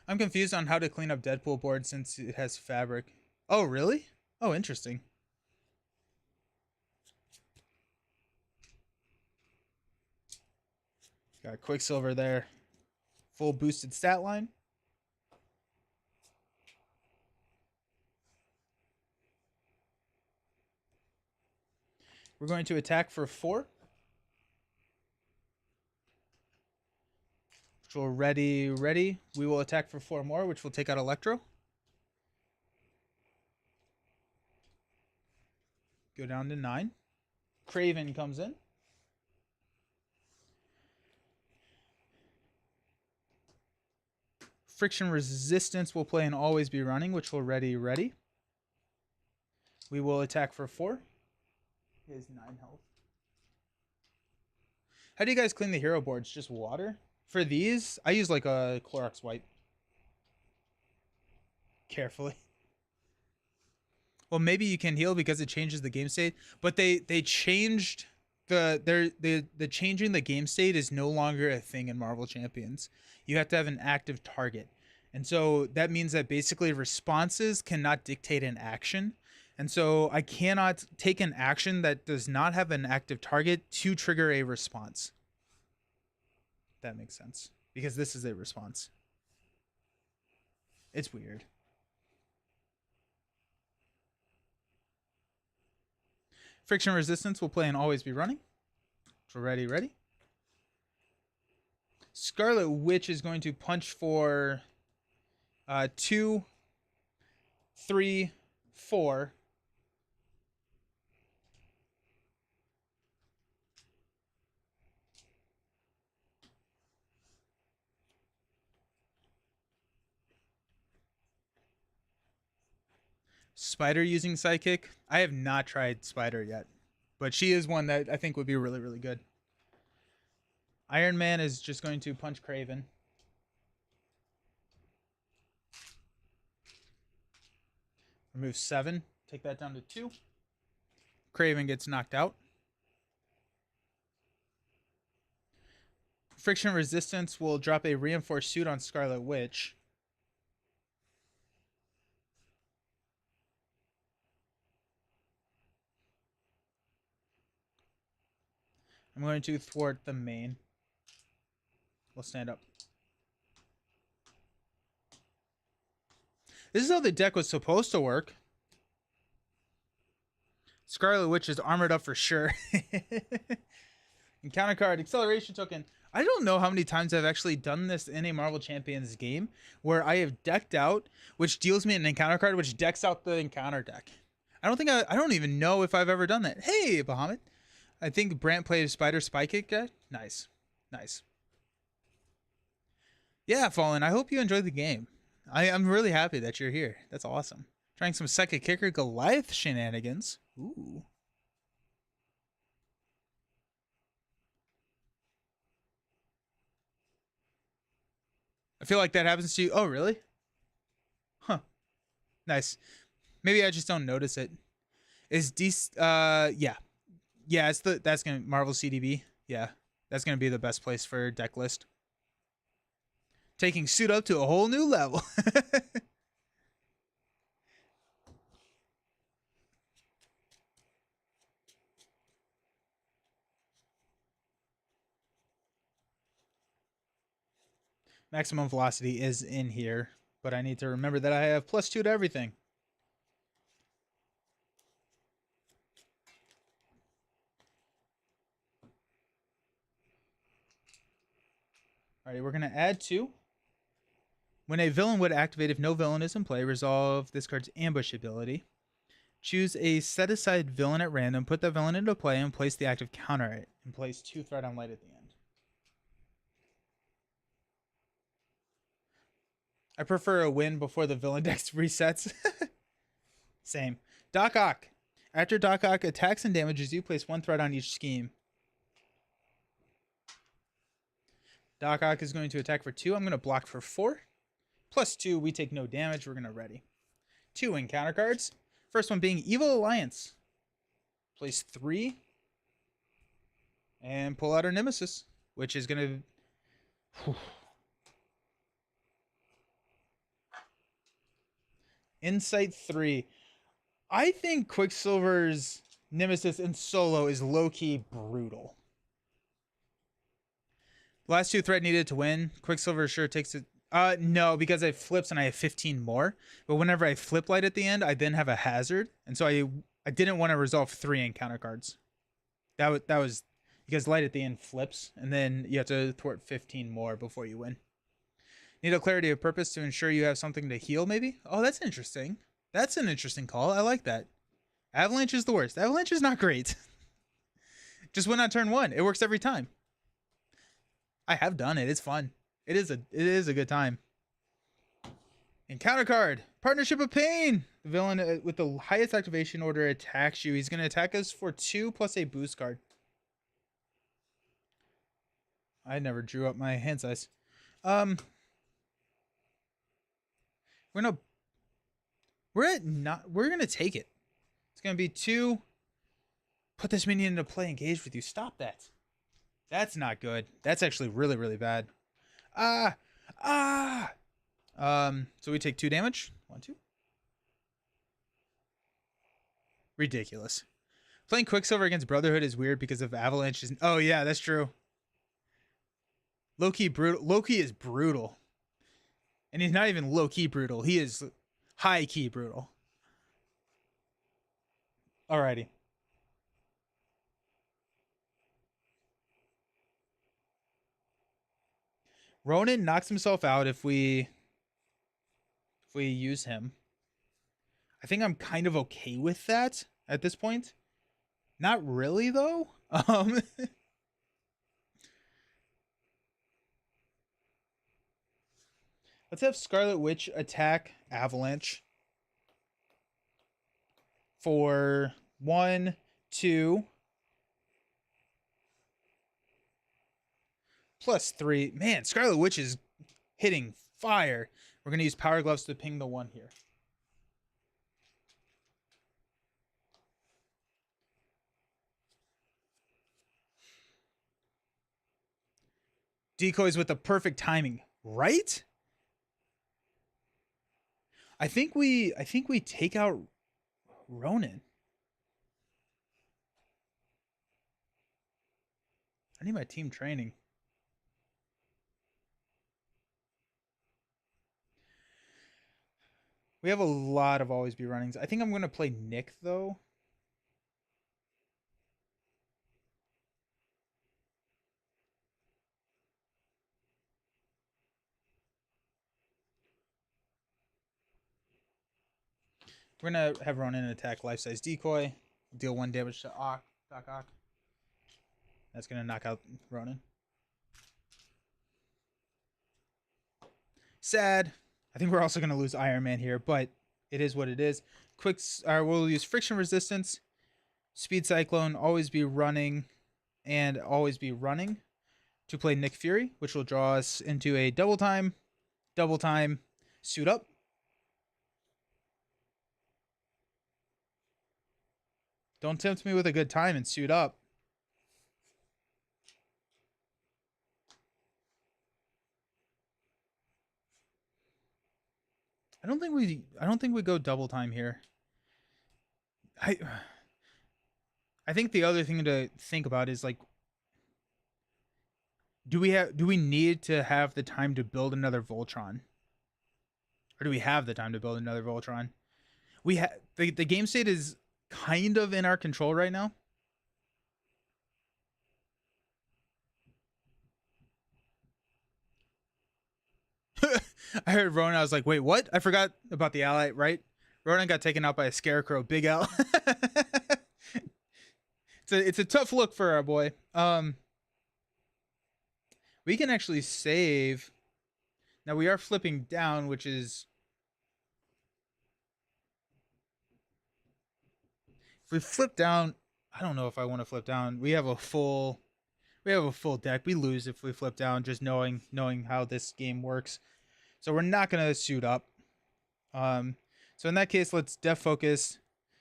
I'm confused on how to clean up Deadpool board since it has fabric. Oh, really? Oh, interesting. Got Quicksilver there. Full boosted stat line. We're going to attack for 4. Which will ready. We will attack for 4 more, which will take out Electro. Go down to 9. Craven comes in. Friction Resistance will play and always be running, which will ready. We will attack for 4. He has 9 health. How do you guys clean the hero boards? Just water? For these, I use like a Clorox wipe. Carefully. Well, maybe you can heal because it changes the game state, but they changed the changing the game state is no longer a thing in Marvel Champions. You have to have an active target. And so that means that basically responses cannot dictate an action. And so I cannot take an action that does not have an active target to trigger a response. That makes sense. Because this is a response. It's weird. Friction Resistance will play and always be running. So ready. Scarlet Witch is going to punch for 2, 3, 4. Spider using Psychic. I have not tried Spider yet, but she is one that I think would be really good. Iron Man is just going to punch Kraven. Remove 7. Take that down to 2. Kraven gets knocked out. Friction Resistance will drop a reinforced suit on Scarlet Witch. I'm going to thwart the main. We'll stand up. This is how the deck was supposed to work. Scarlet Witch is armored up for sure. Encounter card, acceleration token. I don't know how many times I've actually done this in a Marvel Champions game where I have decked out, which deals me an encounter card, which decks out the encounter deck. I don't even know if I've ever done that. Hey, Bahamut. I think Brant played Spider Spy Kick guy. Nice. Yeah, Fallen, I hope you enjoyed the game. I'm really happy that you're here. That's awesome. Trying some Psychic Kicker Goliath shenanigans. Ooh. I feel like that happens to you. Oh, really? Huh. Nice. Maybe I just don't notice it. Is yeah. Yeah, that's gonna Marvel CDB. Yeah. That's gonna be the best place for deck list. Taking suit up to a whole new level. Maximum velocity is in here, but I need to remember that I have +2 to everything. Alright, we're going to add 2. When a villain would activate, if no villain is in play, resolve this card's ambush ability. Choose a set-aside villain at random, put that villain into play, and place the active counter and place 2 Threat on Light at the end. I prefer a win before the villain deck resets. Same. Doc Ock. After Doc Ock attacks and damages you, place 1 threat on each scheme. Doc Ock is going to attack for 2. I'm going to block for 4. +2, we take no damage. We're going to ready. 2 encounter cards. First one being Evil Alliance. Place 3. And pull out our Nemesis, which is going to... Insight 3. I think Quicksilver's Nemesis in solo is low-key brutal. Last 2 threat needed to win. Quicksilver sure takes it. No, because I flips and I have 15 more. But whenever I flip light at the end, I then have a hazard. And so I didn't want to resolve 3 encounter cards. That was because light at the end flips. And then you have to thwart 15 more before you win. Need a clarity of purpose to ensure you have something to heal, maybe? Oh, that's interesting. That's an interesting call. I like that. Avalanche is the worst. Avalanche is not great. Just win on turn 1. It works every time. I have done it. It's fun. It is a good time. Encounter card. Partnership of Pain. The villain with the highest activation order attacks you. He's going to attack us for 2 plus a boost card. I never drew up my hand size. We're gonna take it. It's gonna be 2. Put this minion into play, engage with you. Stop that. That's not good. That's actually really, really bad. So we take 2 damage. 1, 2. Ridiculous. Playing Quicksilver against Brotherhood is weird because of Avalanche. Oh yeah, that's true. Low-key brutal. Low-key is brutal. And he's not even low-key brutal. He is high-key brutal. Alrighty. Ronan knocks himself out if we use him. I think I'm kind of okay with that at this point. Not really though. Let's have Scarlet Witch attack Avalanche for 1, 2 plus 3. Man, Scarlet Witch is hitting fire. We're gonna use Power Gloves to ping the 1 here. Decoys with the perfect timing, right? I think we take out Ronan. I need my team training. We have a lot of always be runnings. I think I'm going to play Nick though. We're going to have Ronan attack life-size decoy. Deal 1 damage to Doc Ock. That's going to knock out Ronan. Sad. I think we're also going to lose Iron Man here, but it is what it is. We'll use Friction Resistance, Speed Cyclone, always be running, and always be running to play Nick Fury, which will draw us into a double time, suit up. Don't tempt me with a good time and suit up. I don't think we go double time here. I think the other thing to think about is like, do we need to have the time to build another Voltron? Or do we have the time to build another Voltron? The game state is kind of in our control right now. I heard Ronan. I was like, wait, what? I forgot about the ally, right? Ronan got taken out by a scarecrow. Big L. It's a tough look for our boy. We can actually save. Now we are flipping down, which is, if we flip down, I don't know if I want to flip down. We have a full deck. We lose if we flip down, just knowing how this game works. So we're not gonna suit up. So in that case, let's def focus,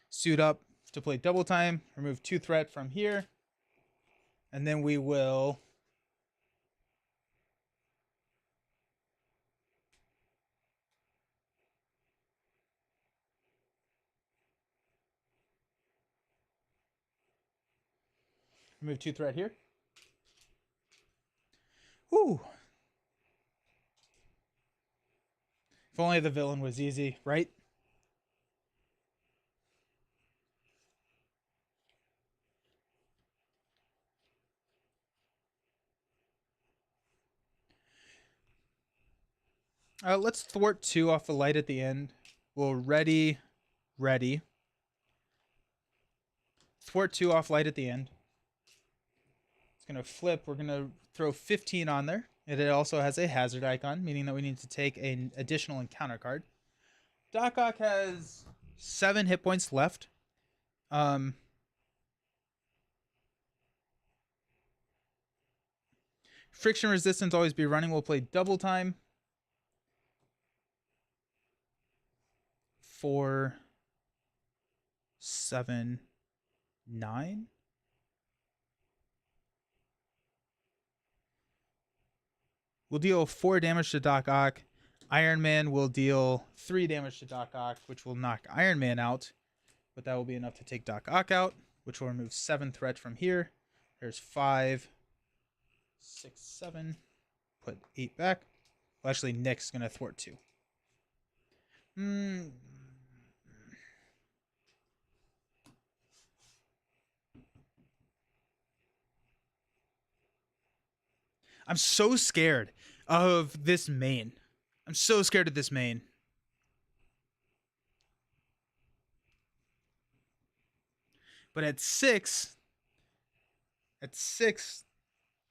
suit up to play double time, remove 2 threat from here, and then we will remove 2 threat here. Whew. If only the villain was easy, right? Let's thwart 2 off the light at the end. We'll ready. Thwart 2 off light at the end. It's going to flip. We're going to throw 15 on there. And it also has a hazard icon, meaning that we need to take an additional encounter card. Doc Ock has 7 hit points left. Friction resistance always be running. We'll play double time. 4, 7, 9. We'll deal 4 damage to Doc Ock. Iron Man will deal 3 damage to Doc Ock, which will knock Iron Man out. But that will be enough to take Doc Ock out, which will remove 7 threat from here. There's 5, 6, 7. Put 8 back. Well, actually, Nick's going to thwart 2. I'm so scared of this main. I'm so scared of this main. But at 6,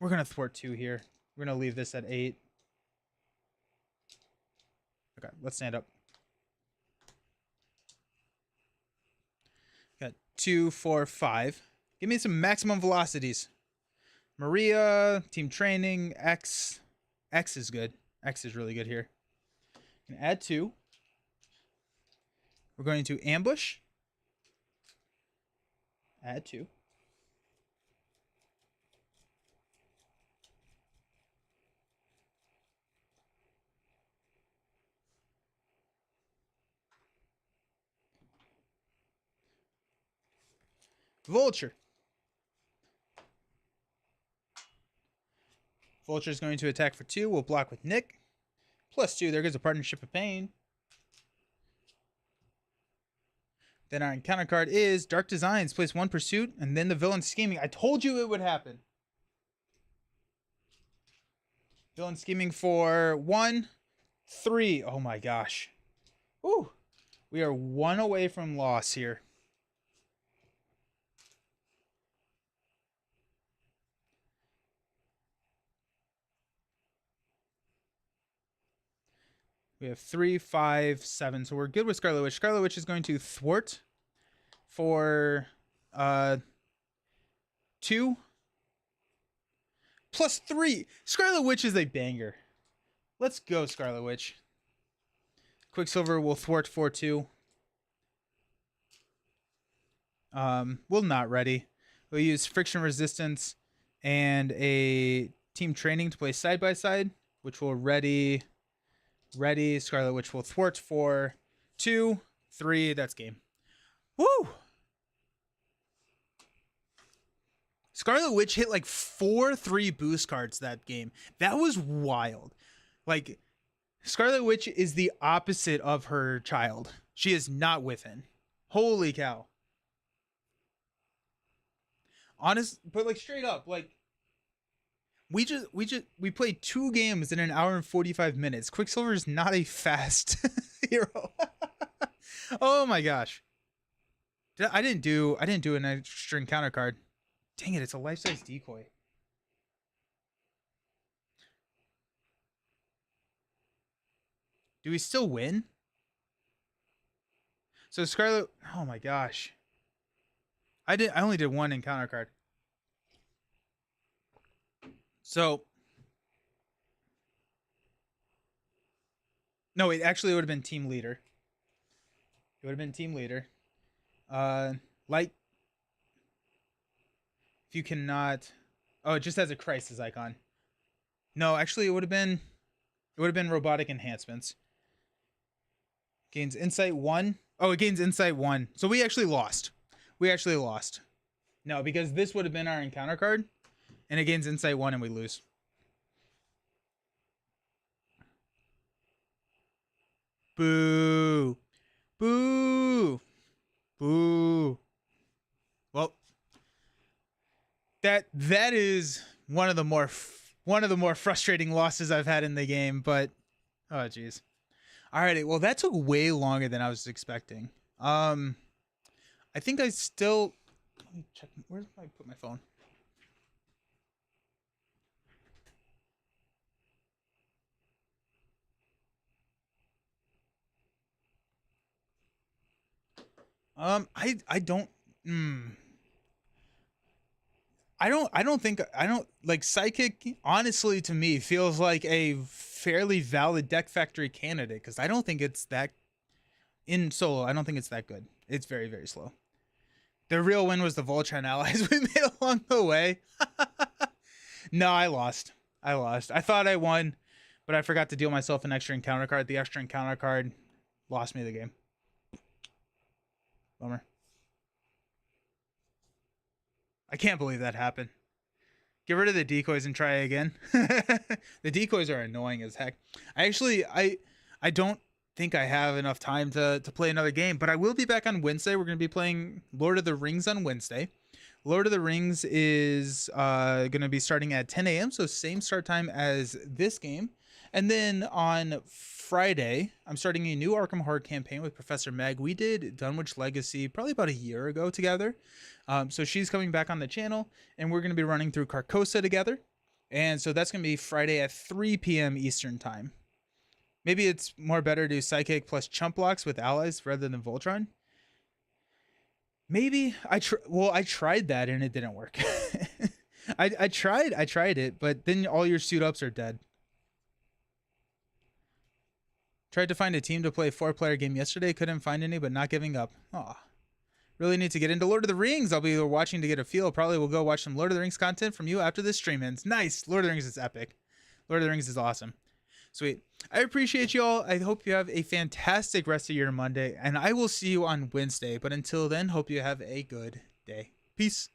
we're going to thwart 2 here. We're going to leave this at 8. Okay, let's stand up. Got 2, 4, 5. Give me some maximum velocities. Maria, team training, X. X is good. X is really good here. Gonna add 2. We're going to ambush. Add 2. Vulture. Vulture is going to attack for 2. We'll block with Nick. +2. There goes a Partnership of Pain. Then our encounter card is Dark Designs. Place 1 pursuit, and then the villain scheming. I told you it would happen. Villain scheming for 1, 3. Oh my gosh. Ooh. We are 1 away from loss here. We have 3, 5, 7. So we're good with Scarlet Witch. Scarlet Witch is going to thwart for 2 +3. Scarlet Witch is a banger. Let's go, Scarlet Witch. Quicksilver will thwart for 2. We'll not ready. We'll use friction resistance and a team training to play side by side, which will ready. Scarlet Witch will thwart for 2, 3. That's game. Woo! Scarlet Witch hit like 4 3 boost cards that game. That was wild. Like, Scarlet Witch is the opposite of her child. She is not Within. Holy cow. Honest, but like straight up, like we played 2 games in an hour and 45 minutes. Quicksilver is not a fast hero. Oh my gosh. I didn't do an extra encounter card. Dang it, it's a life-size decoy. Do we still win? So Scarlet, oh my gosh. I only did 1 encounter card. So no, it actually would have been team leader. It would have been team leader. Like if you cannot, oh, it just has a crisis icon. No, actually it would have been robotic enhancements. Gains insight 1. Oh, it gains insight 1. So we actually lost. No, because this would have been our encounter card, and it gains insight 1 and we lose. Boo. Boo. Boo. Well, that is one of the more frustrating losses I've had in the game, but oh jeez. Alrighty, well that took way longer than I was expecting. I think I still, let me check, where did I put my phone? I don't. Mm, I don't think I don't like Psychic. Honestly, to me, feels like a fairly valid deck factory candidate because I don't think it's that in solo. I don't think it's that good. It's very very slow. The real win was the Voltron allies we made along the way. No, I lost. I lost. I thought I won, but I forgot to deal myself an extra encounter card. The extra encounter card lost me the game. Bummer. I can't believe that happened. Get rid of the decoys and try again. The decoys are annoying as heck. I don't think I have enough time to play another game, but I will be back on Wednesday. We're going to be playing Lord of the Rings on Wednesday. Lord of the Rings is going to be starting at 10 a.m., so same start time as this game. And then on Friday, I'm starting a new Arkham Horror campaign with Professor Meg. We did Dunwich Legacy probably about a year ago together. So she's coming back on the channel, and we're going to be running through Carcosa together. And so that's going to be Friday at 3 p.m. Eastern time. Maybe it's more better to do Psychic plus Chump Blocks with allies rather than Voltron. Maybe I tried that and it didn't work. I tried it, but then all your suit ups are dead. Tried to find a team to play a 4-player game yesterday, couldn't find any, but not giving up. Aw. Really need to get into Lord of the Rings. I'll be watching to get a feel. Probably will go watch some Lord of the Rings content from you after this stream ends. Nice. Lord of the Rings is epic. Lord of the Rings is awesome. Sweet. I appreciate you all. I hope you have a fantastic rest of your Monday, and I will see you on Wednesday. But until then, hope you have a good day. Peace.